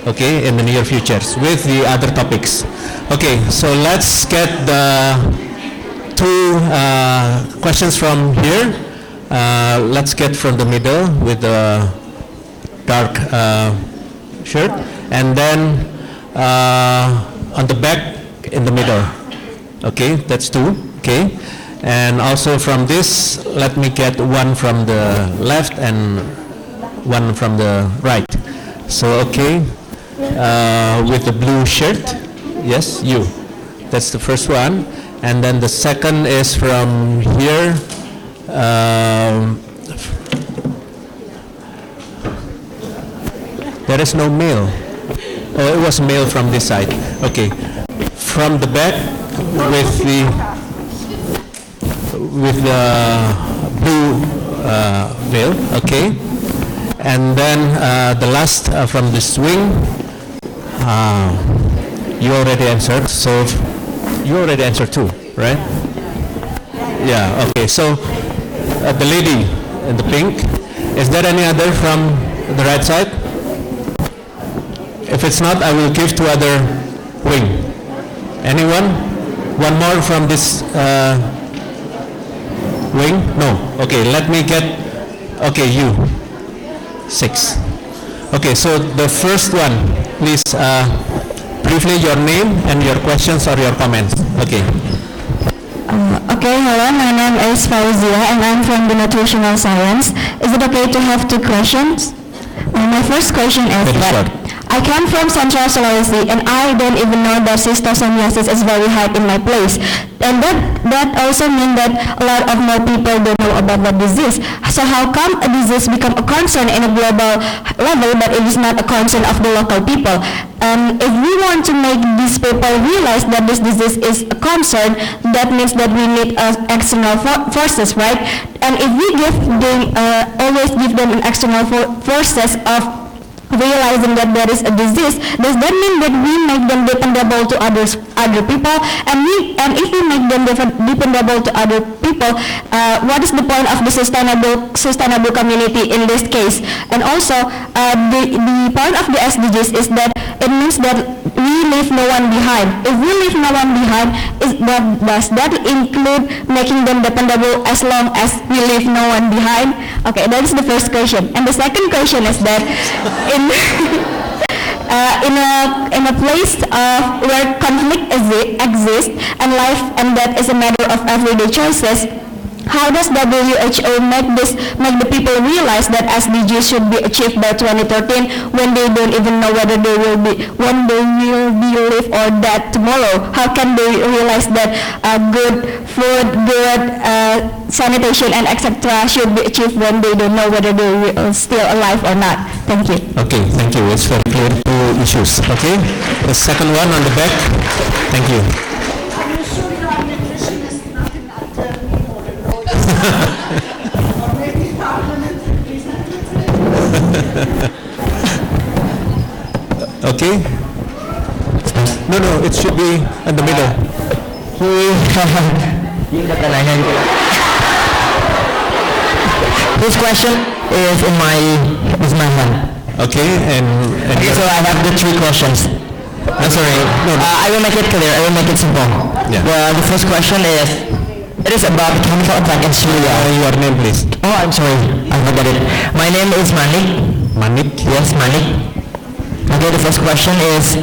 okay, in the near future with the other topics. Okay, so let's get the 2 questions from here. Let's get from the middle with the dark shirt, and then on the back in the middle. Okay, that's 2. Okay, and also from this, let me get 1 from the left and 1 from the right. So okay, with the blue shirt, yes, you. That's the first one, and then the second is from here. There is no male. Oh, it was male from this side. Okay, from the back with the blue veil. Okay, and then the last from this wing. You already answered. So you already answered 2, right? Yeah. Okay. So the lady in the pink. Is there any other from the right side? If it's not, I will give to other wing. Anyone? 1 more from this wing? No. Okay, let me get, okay, you. 6. Okay, so the first one, please, briefly your name and your questions or your comments. Okay. Okay, hello, my name is Fauzia and I'm from the nutritional science. Is it okay to have two questions? My first question is Very that short. I come from Central Sulawesi and I don't even know that schistosomiosis is very high in my place. And that also means that a lot of more people don't know about the disease. So how come a disease become a concern in a global level but it is not a concern of the local people? If we want to make these people realize that this disease is a concern, that means that we need external forces, right? And if we always give them an external forces of realizing that there is a disease, does that mean that we make them dependable to other people? And if we make them dependable to other people, what is the point of the sustainable community in this case? And also, the point of the SDGs is that it means that we leave no one behind. If we leave no one behind, does that include making them dependable as long as we leave no one behind? Okay, that is the first question. And the second question is that in a place where conflict exists and life and death is a matter of everyday choices, how does WHO make the people realize that SDGs should be achieved by 2013 when they don't even know whether they will be live or dead tomorrow? How can they realize that good food, good sanitation and etc. should be achieved when they don't know whether they will still alive or not? Thank you. Okay, thank you. It's very clear, two issues. Okay, the second one on the back. Thank you. Are you sure you are nutritionist, not an attorney or a lawyer? Or maybe parliament representative? Okay. No, it should be in the middle. This question is in my hand. Okay, and Okay, so I have the three questions. I'm sorry. I will make it clear. I will make it simple. Yeah. The first question is, it is about the chemical attack in Syria. your name, please. Oh, I'm sorry. I forgot it. My name is Manik. Manik. Yes, Manik. Okay, the first question is,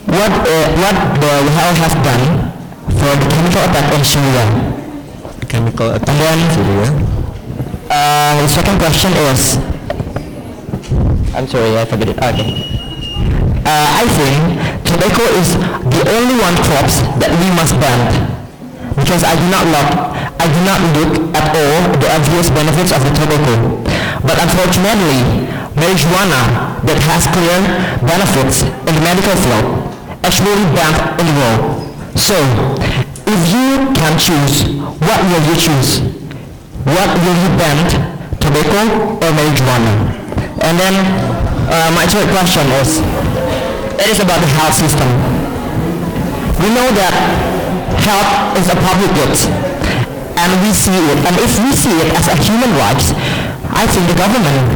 what the WHO has done for the chemical attack in Syria? Chemical attack. And then, Syria. the second question is, I'm sorry, I forget it. Okay. I think tobacco is the only one crops that we must ban, because I do not look at all the obvious benefits of the tobacco. But unfortunately, marijuana that has clear benefits in the medical field actually banned in the world. So, if you can choose, what will you choose? What will you ban, tobacco or marijuana? And then my third question is, it is about the health system. We know that health is a public good, and we see it, and if we see it as a human right, I think the government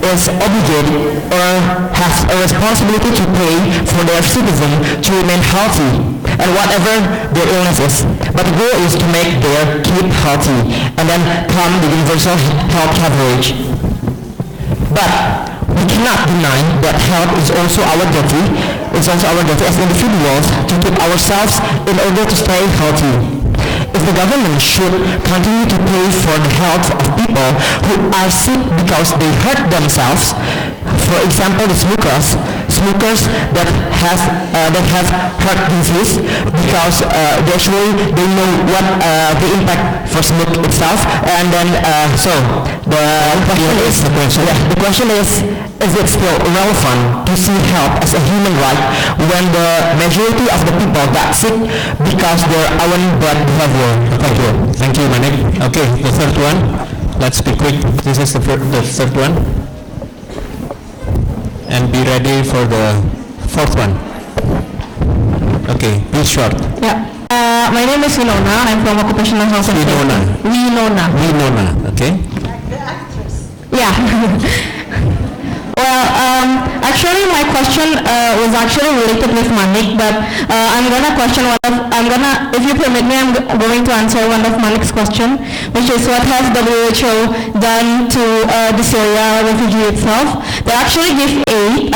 is obligated or has a responsibility to pay for their citizens to remain healthy and whatever their illness is. But the goal is to make their keep healthy and then come the universal health coverage. But we cannot deny that health is also our duty. It's also our duty as individuals to keep ourselves in order to stay healthy. If the government should continue to pay for the health of people who are sick because they hurt themselves, for example, the smokers that have heart disease because they know what the impact for smoke itself, and then so the question is it still relevant to see health as a human right when the majority of the people got sick because their own bad behavior? Thank you, Manik. Okay, the third one. Let's be quick. This is the third one. And be ready for the fourth one. Okay, be short. Yeah. My name is Winona. I'm from Occupational Health and Safety. Winona, okay? Like the actress. Yeah. Well, actually, my question was actually related with Manik, but if you permit me, I'm going to answer one of Manik's question, which is what has WHO done to the Syria refugee itself? They actually give aid.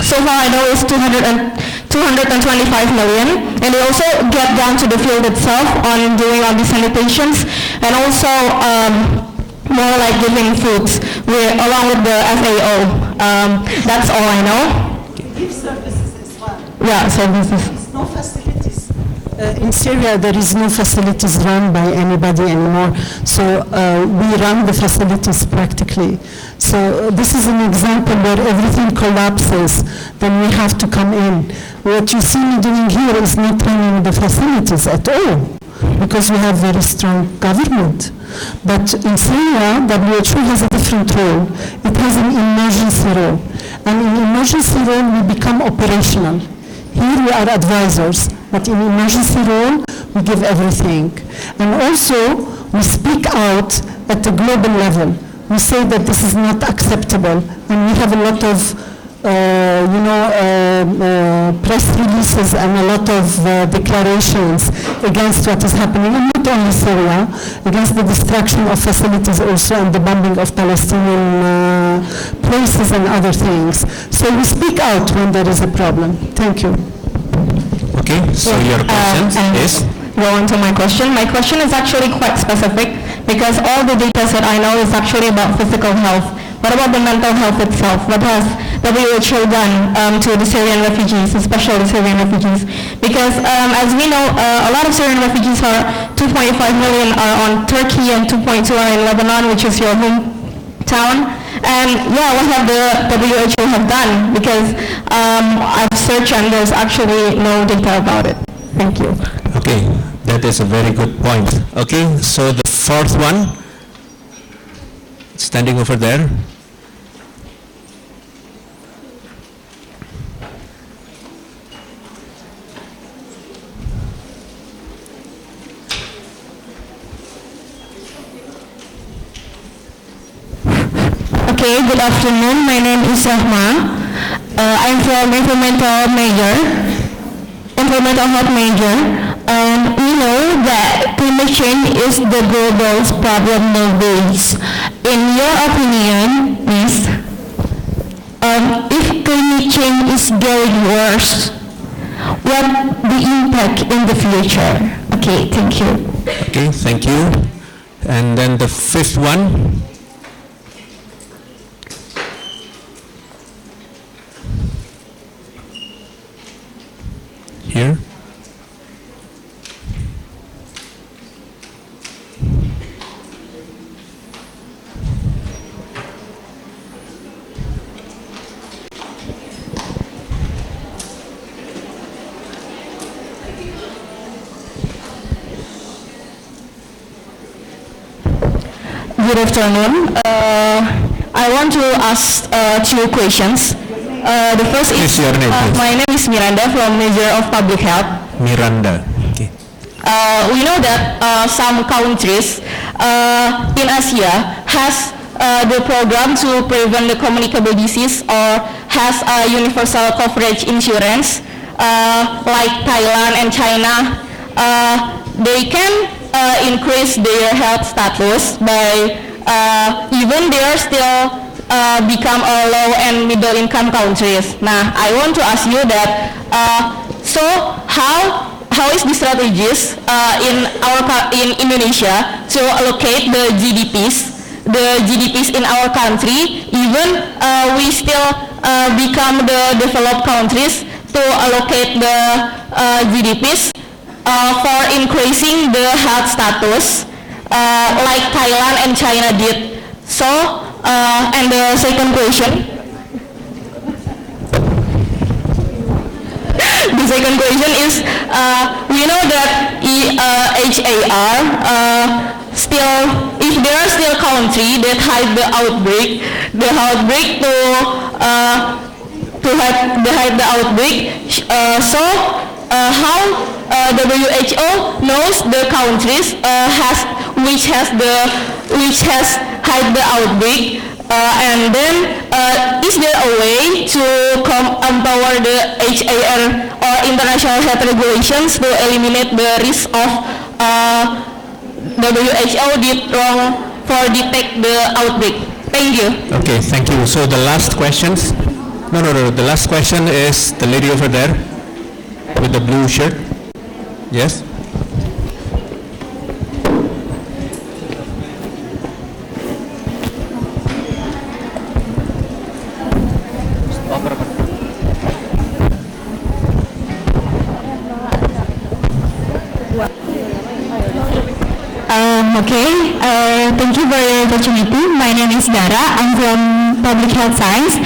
So far, I know it's 220 225 million, and they also get down to the field itself on doing all these sanitations, and also more like giving foods along with the FAO. That's all I know. We give services as well. Yeah, services. There's no facilities. In Syria, there is no facilities run by anybody anymore. So we run the facilities practically. So this is an example where everything collapses, then we have to come in. What you see me doing here is not running the facilities at all, because we have very strong government. But in Syria, WHO has a different role. It has an emergency role. And in emergency role, we become operational. Here we are advisors, but in emergency role, we give everything. And also, we speak out at the global level. We say that this is not acceptable, and we have a lot of press releases and a lot of declarations against what is happening, and not only Syria, against the destruction of facilities also and the bombing of Palestinian places and other things. So we speak out when there is a problem. Thank you. Okay, so your question is? Go on to my question. My question is actually quite specific because all the data that I know is actually about physical health. What about the mental health itself? What has WHO done to the Syrian refugees, especially the Syrian refugees? Because as we know, a lot of Syrian refugees are 2.5 million are on Turkey and 2.2 are in Lebanon, which is your hometown. And yeah, what have the WHO have done? Because I've searched and there's actually no data about it. Thank you. Okay, that is a very good point. Okay, so the fourth one, standing over there. Okay, good afternoon. My name is Rahma. I'm from environmental health major. We know that climate change is the global problem nowadays. In your opinion, Miss, if climate change is getting worse, what the impact in the future? Okay, thank you. Okay, thank you. And then the fifth one. Here. Good afternoon. I want to ask two questions. The first is, your name, please? my name is Miranda from Major of Public Health. Miranda. Okay. We know that some countries in Asia has the program to prevent the communicable disease or has a universal coverage insurance, like Thailand and China. They can increase their health status by even they are still become a low and middle income countries. Now, I want to ask you that, so how is the strategies in Indonesia to allocate the GDPs in our country, even we still become the developed countries to allocate the GDPs for increasing the health status like Thailand and China did. So, and the second question. The second question is, we know that HAR still, if there are still countries that hide the outbreak to hide the outbreak. So, how WHO knows the countries which has hide the outbreak, and then is there a way to empower the HAR or international health regulations to eliminate the risk of WHO did wrong for detect the outbreak? Thank you. Okay, thank you. So the last questions. No. The last question is the lady over there. with the blue shirt. Yes? Okay, thank you for the opportunity. My name is Dara. I'm from Public Health Science.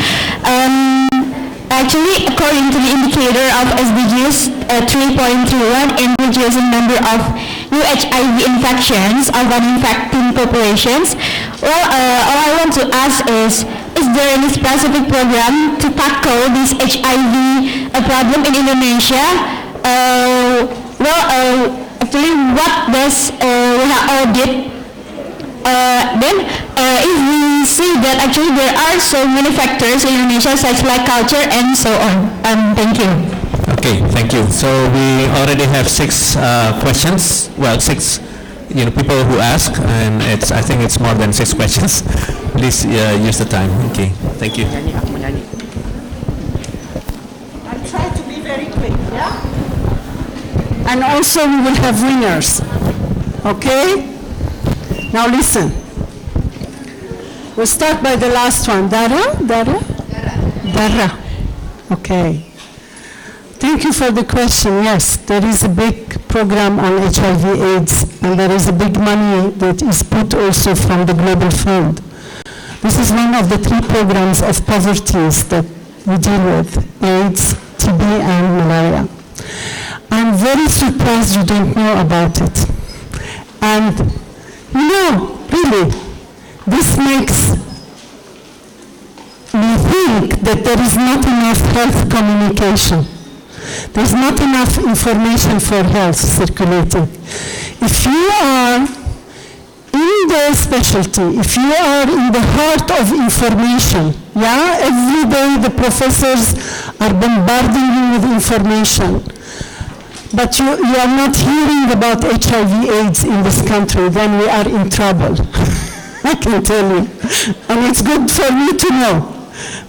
Actually, according to the indicator of SDGs 3.31 in reducing number of new HIV infections of uninfected populations, well, all I want to ask is there any specific program to tackle this HIV problem in Indonesia? Actually, what does WHO did? Then, if we see that actually there are so many factors in Indonesia, such like culture and so on. Thank you. Okay, thank you. So we already have 6 questions. Well, 6 people who ask, and I think it's more than 6 questions. Please use the time. Okay, thank you. I'll try to be very quick, yeah? And also we will have winners. Okay? Now listen. We'll start by the last one. Dara? Okay. Thank you for the question. Yes, there is a big program on HIV/AIDS, and there is a big money that is put also from the Global Fund. This is one of the 3 programs of poverties that we deal with: AIDS, TB, and malaria. I'm very surprised you don't know about it. And really, this makes me think that there is not enough health communication. There's not enough information for health circulating. If you are in the specialty, if you are in the heart of information, every day the professors are bombarding you with information, but you are not hearing about HIV/AIDS in this country, then we are in trouble. I can tell you. And it's good for me to know,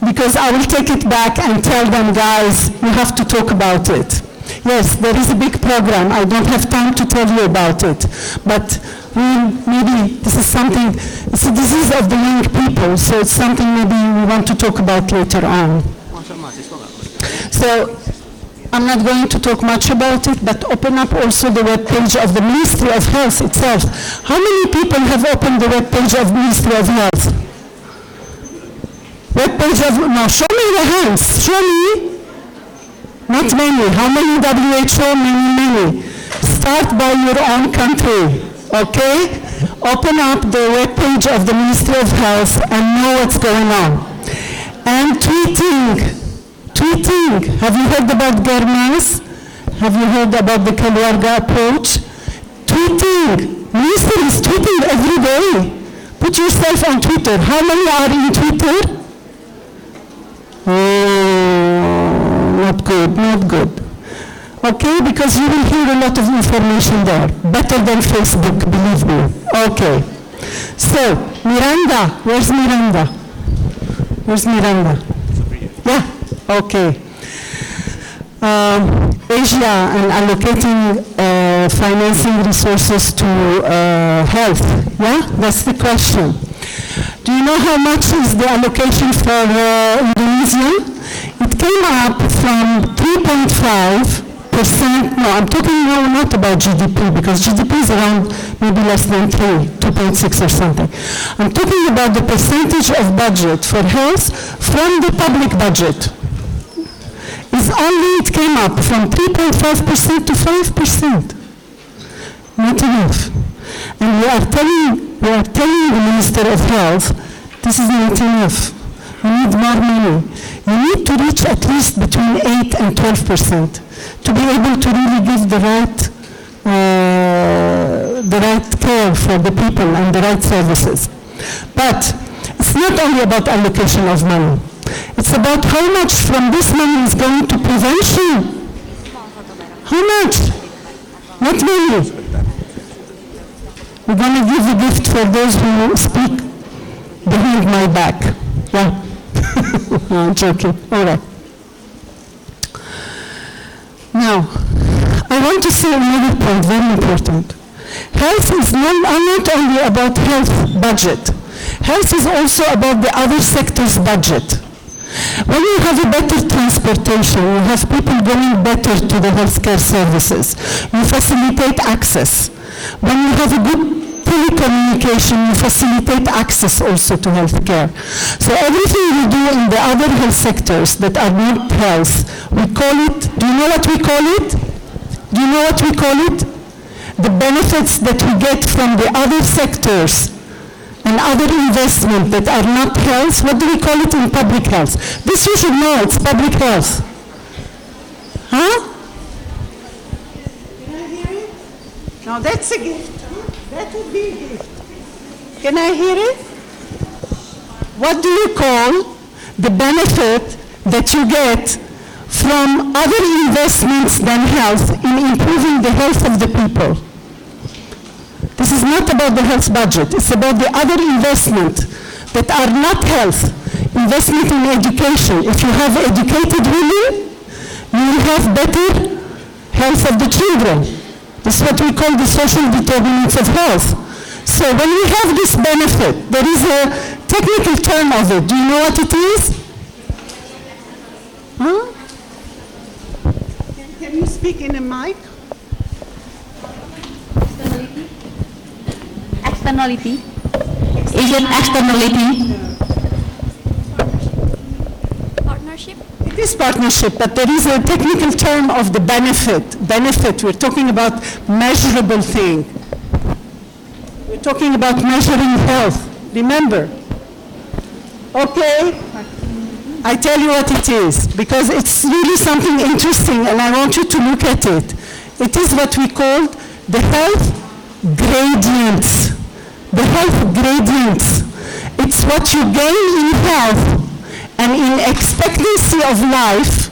because I will take it back and tell them, guys, you have to talk about it. Yes, there is a big program. I don't have time to tell you about it. But maybe this is something, it's a disease of the young people, so it's something maybe we want to talk about later on. So, I'm not going to talk much about it, but open up also the webpage of the Ministry of Health itself. How many people have opened the webpage of Ministry of Health? Webpage of, no, show me the hands, show me. Not many. How many WHO? Many. Start by your own country, okay? Open up the webpage of the Ministry of Health and know what's going on. And tweeting. Have you heard about Germas? Have you heard about the Keluarga approach? Tweeting. Minister is tweeting every day. Put yourself on Twitter. How many are in Twitter? Oh, not good. Okay, because you will hear a lot of information there. Better than Facebook, believe me. Okay. So, Miranda. Where's Miranda? Yeah. Okay. Asia and allocating financing resources to health. Yeah, that's the question. Do you know how much is the allocation for Indonesia? It came up from 3.5%. No, I'm talking now not about GDP, because GDP is around maybe less than 2.6 or something. I'm talking about the percentage of budget for health from the public budget. It came up from 3.5% to 5%. Not enough. And we are telling the Minister of Health, this is not enough. We need more money. You need to reach at least between 8 and 12% to be able to really give the right care for the people and the right services. But it's not only about allocation of money. It's about how much from this money is going to prevention. How much? Not many. We're going to give a gift for those who speak behind my back. Yeah. No, I'm joking. All right. Now, I want to say another point, very important. Health is not only about health budget. Health is also about the other sector's budget. When you have a better transportation, you have people going better to the healthcare services. You facilitate access. When you have a good telecommunication, you facilitate access also to healthcare. So everything we do in the other health sectors that are not health, we call it, do you know what we call it? Do you know what we call it? The benefits that we get from the other sectors and other investment that are not health, what do we call it in public health? This you should know, it's public health. Huh? Can I hear it? No, that's a gift. That would be a gift. Can I hear it? What do you call the benefit that you get from other investments than health in improving the health of the people? This is not about the health budget. It's about the other investment that are not health. Investment in education. If you have educated women, you will have better health of the children. This is what we call the social determinants of health. So when we have this benefit, there is a technical term of it. Do you know what it is? Huh? Can you speak in a mic? Externality. Is it externality? Partnership? It is partnership, but there is a technical term of the benefit. Benefit, we're talking about measurable thing. We're talking about measuring health. Remember? Okay? I tell you what it is, because it's really something interesting, and I want you to look at it. It is what we call the health gradients. The health gradients. It's what you gain in health and in expectancy of life,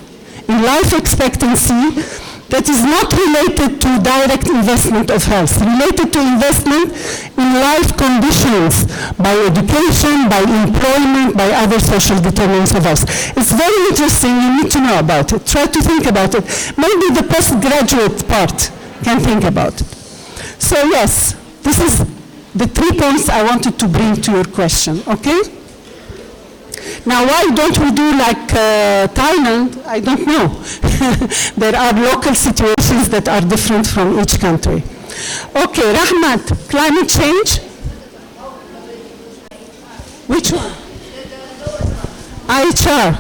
in life expectancy, that is not related to direct investment of health, related to investment in life conditions, by education, by employment, by other social determinants of health. It's very interesting, you need to know about it. Try to think about it. Maybe the postgraduate part can think about it. So yes, this is the 3 points I wanted to bring to your question, okay? Now, why don't we do like Thailand? I don't know. There are local situations that are different from each country. Okay, Rahmat, climate change? Which one? IHR.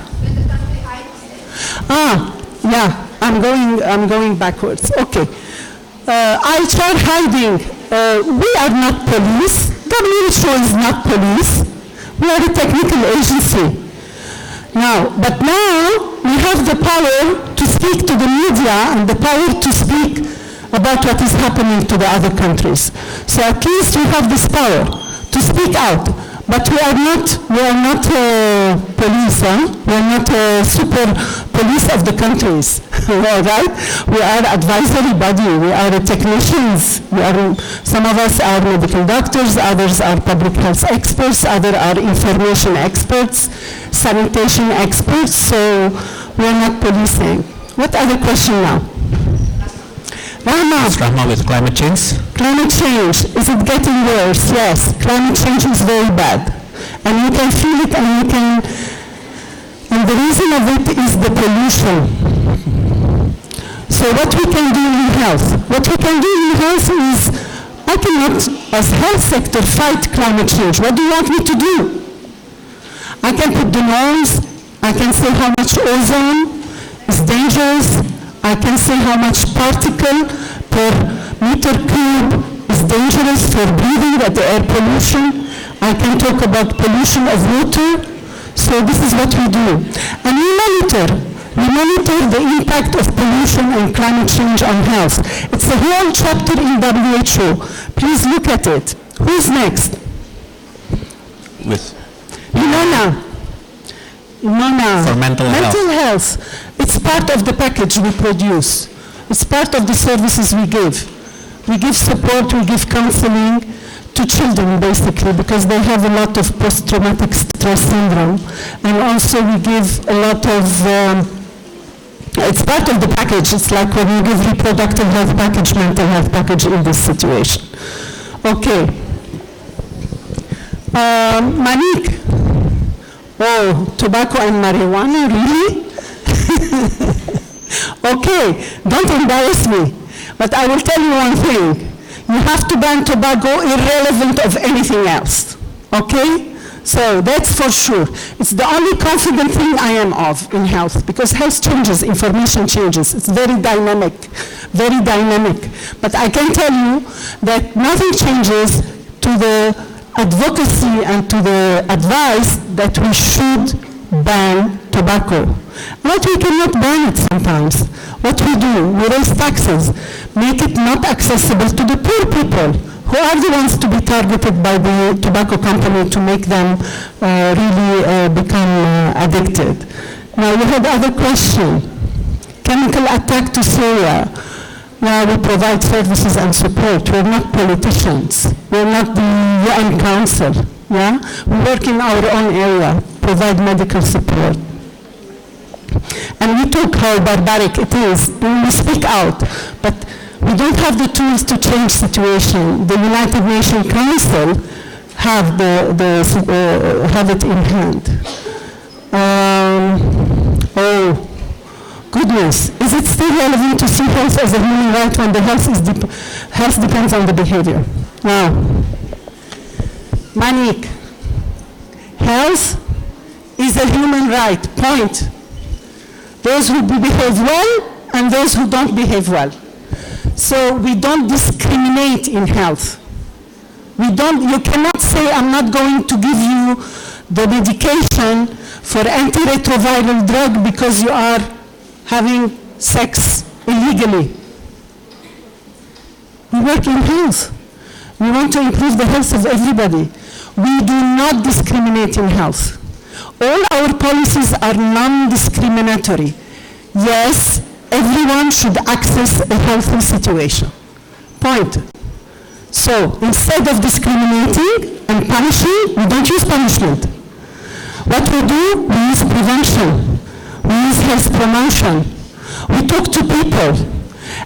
Yeah, I'm going backwards. Okay. IHR hiding. We are not police. WHO is not police. We are a technical agency. But now we have the power to speak to the media and the power to speak about what is happening to the other countries. So at least we have this power to speak out. But we are not police, huh? We are not super police of the countries, all right? We are advisory body, we are technicians, some of us are medical doctors, others are public health experts, others are information experts, sanitation experts, so we are not policing. What other question now? Rahma with climate change. Climate change, is it getting worse? Yes, climate change is very bad. And you can feel it and the reason of it is the pollution. So what we can do in health? What we can do in health is, I cannot, as health sector, fight climate change. What do you want me to do? I can put the norms, I can say how much ozone is dangerous, I can say how much particle per meter cube is dangerous for breathing, at the air pollution. I can talk about pollution of water. So this is what we do. And we monitor the impact of pollution and climate change on health. It's a whole chapter in WHO. Please look at it. Who's next? With Ilona. For mental health. Mental health. It's part of the package we produce. It's part of the services we give. We give support, we give counseling to children basically because they have a lot of post-traumatic stress syndrome. And also we give a lot of it's part of the package. It's like when you give reproductive health package, mental health package in this situation. Okay. Manik. Oh, tobacco and marijuana, really? Okay, don't embarrass me. But I will tell you one thing. You have to ban tobacco irrelevant of anything else. Okay? So that's for sure. It's the only confident thing I am of in health, because health changes, information changes. It's very dynamic, very dynamic. But I can tell you that nothing changes to the advocacy and to the advice that we should ban tobacco. But we cannot ban it sometimes. What we do, we raise taxes, make it not accessible to the poor people, who are the ones to be targeted by the tobacco company to make them really become addicted. Now, you had other question. Chemical attack to Syria. Now we provide services and support. We're not politicians. We're not the UN Council. Yeah? We work in our own area, provide medical support. And we talk how barbaric it is. We speak out, but we don't have the tools to change situation. The United Nations Council have have it in hand. Oh, goodness. Is it still relevant to see health as a human right when the health depends on the behavior? Now, Manik, health is a human right, point. Those who behave well and those who don't behave well. So we don't discriminate in health. You cannot say, I'm not going to give you the medication for antiretroviral drug because you are having sex illegally. We work in health. We want to improve the health of everybody. We do not discriminate in health. All our policies are non-discriminatory. Yes, everyone should access a healthy situation. Point. So instead of discriminating and punishing, we don't use punishment. What we do, we use prevention. We use health promotion. We talk to people.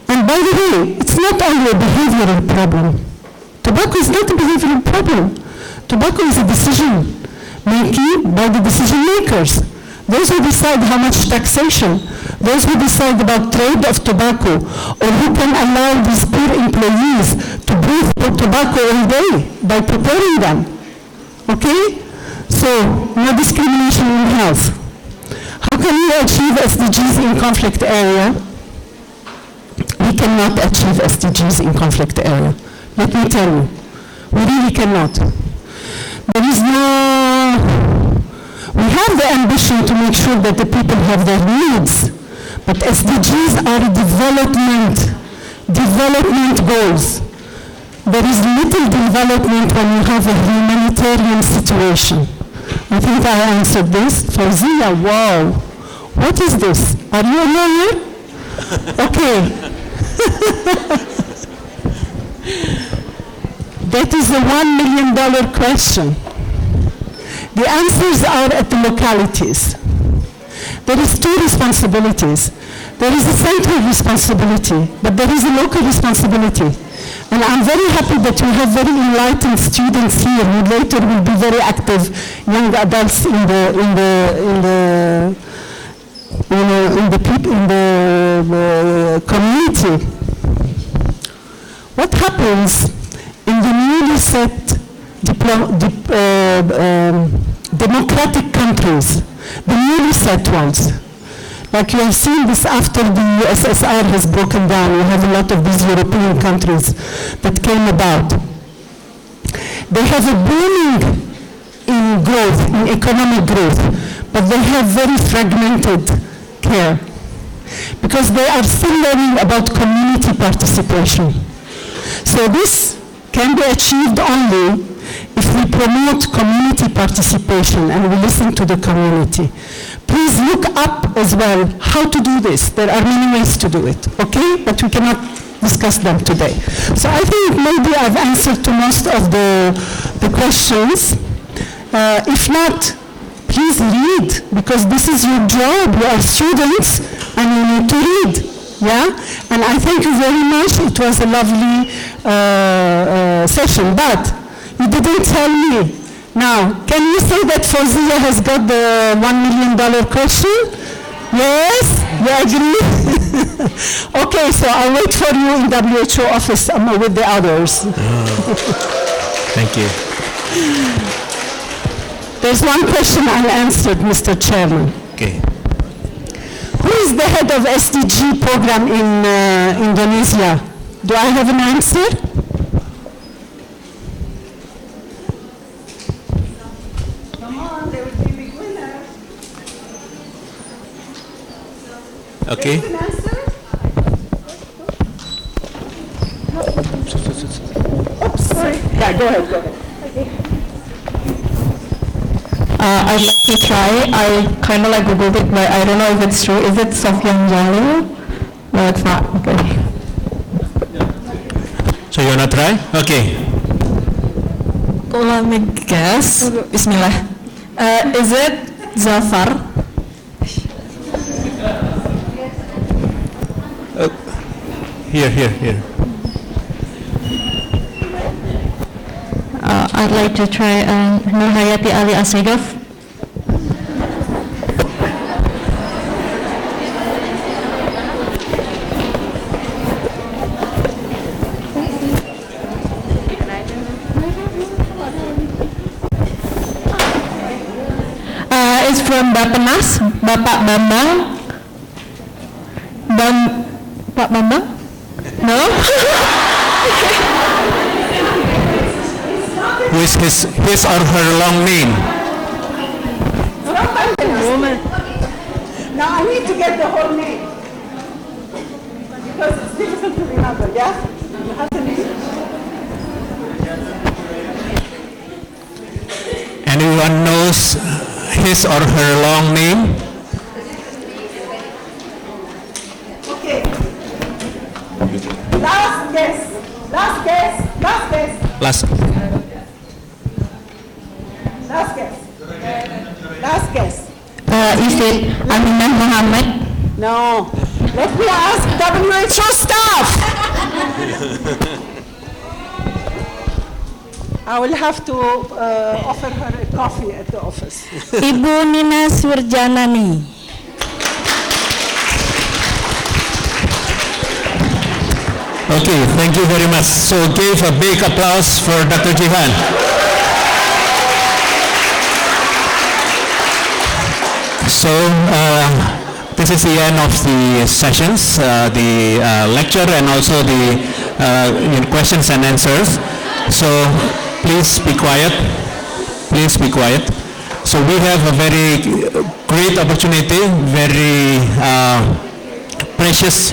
And by the way, it's not only a behavioral problem. Tobacco is not a behavioral problem. Tobacco is a decision making by the decision makers. Those who decide how much taxation, those who decide about trade of tobacco, or who can allow these poor employees to breathe tobacco all day by preparing them. Okay? So, no discrimination in health. How can we achieve SDGs in conflict area? We cannot achieve SDGs in conflict area. Let me tell you, we really cannot. There is we have the ambition to make sure that the people have their needs, but SDGs are development goals. There is little development when you have a humanitarian situation. I think I answered this. Fauzia, wow. What is this? Are you a lawyer? Okay. That is a $1 million question. The answers are at the localities. There is two responsibilities. There is a central responsibility, but there is a local responsibility. And I'm very happy that we have very enlightened students here who later will be very active young adults in the community. What happens in the newly set democratic countries, the newly set ones? Like you have seen this after the USSR has broken down. You have a lot of these European countries that came about. They have a booming in growth, in economic growth, but they have very fragmented care because they are still learning about community participation. So this can be achieved only if we promote community participation and we listen to the community. Please look up as well how to do this. There are many ways to do it, okay? But we cannot discuss them today. So I think maybe I've answered to most of the questions. If not, please read, because this is your job. You are students, and you need to read. Yeah? And I thank you very much. It was a lovely session, but you didn't tell me. Now, can you say that Fawzia has got the $1 million question? Yes? You agree? Okay, so I'll wait for you in WHO office with the others. Thank you. There's one question unanswered, Mr. Chairman. Okay. Who is the head of SDG program in Indonesia? Do I have an answer? Come on, there will be big winners. Okay. There's an answer? Oops, sorry. Yeah, go ahead. I'd like to try. I kind of like Googled it, but I don't know if it's true. Is it Sofyan Jalil? No, it's not. Okay. So you wanna try? Okay. Let me guess. Bismillah. Is it Zafar? Here. I'd like to try Nurhayati Ali Asegaf. It's from Bapenas, Bapak Bambang. Pak Bambang? No? Who is his or her long name? Now I need to get the whole name. Because it's difficult to remember, yeah? You have to listen. Anyone knows his or her long name? Okay. Last guess. Last guess. Is it Aminah Muhammad? No. Let me ask WHO staff. I will have to offer her a coffee at the office. Ibu Nina Surjanani. Okay, thank you very much. So give a big applause for Dr. Jihan. So this is the end of the sessions, the lecture and also the questions and answers. So please be quiet. Please be quiet. So we have a very great opportunity, very precious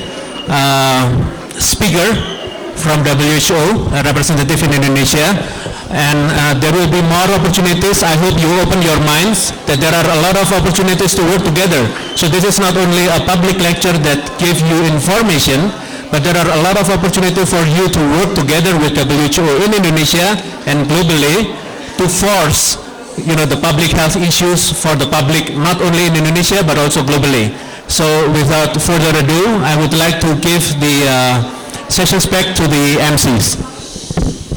speaker from WHO, a representative in Indonesia, and there will be more opportunities. I hope you open your minds that there are a lot of opportunities to work together. So this is not only a public lecture that gives you information, but there are a lot of opportunity for you to work together with WHO in Indonesia and globally to force, the public health issues for the public, not only in Indonesia but also globally. So without further ado, I would like to give the sessions back to the MCs.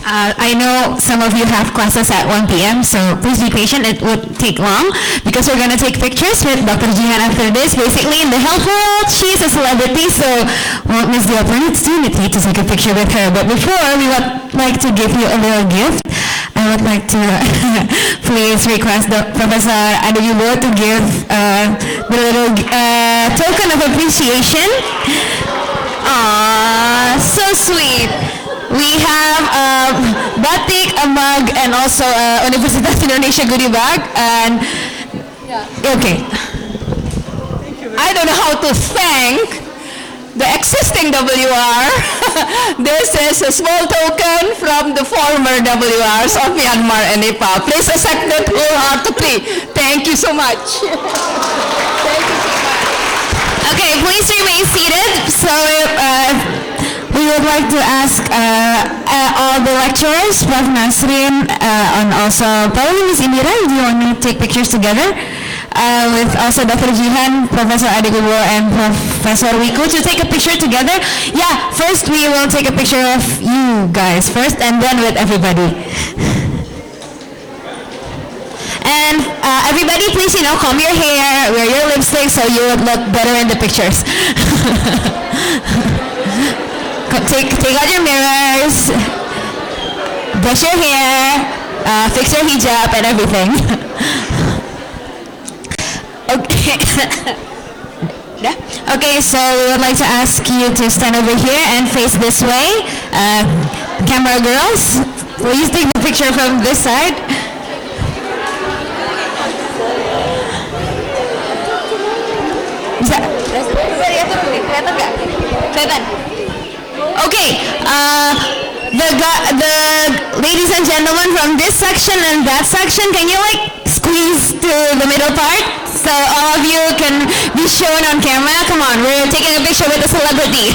I know some of you have classes at 1 p.m., so please be patient. It would take long because we're going to take pictures with Dr. Jihan after this. Basically, in the health world, she's a celebrity, so won't miss the opportunity to take a picture with her. But before, we would like to give you a little gift. I would like to please request Professor Adeyubo to give the little token of appreciation. Aww, so sweet. We have a batik, a mug, and also a Universitas Indonesia goodie bag. And okay, I don't know how to thank the existing WR. This is a small token from the former WRs of Myanmar and Nepal. Please accept it wholeheartedly. Thank you so much. Thank you so much. Okay, please remain seated. So we would like to ask all the lecturers, Prof. Nasrin, and also probably Ms. Indira, if you want to take pictures together. with also Dr. Jihan, Professor Adigubo, and Professor Wiku to take a picture together. Yeah, first we will take a picture of you guys first, and then with everybody. And everybody, please, comb your hair, wear your lipstick so you would look better in the pictures. Take out your mirrors, brush your hair, fix your hijab and everything. Okay. Yeah. Okay, so we would like to ask you to stand over here and face this way. Camera girls, please take the picture from this side. Okay, the ladies and gentlemen from this section and that section, can you squeeze to the middle part so all of you can be shown on camera? Come on, we're taking a picture with a celebrity.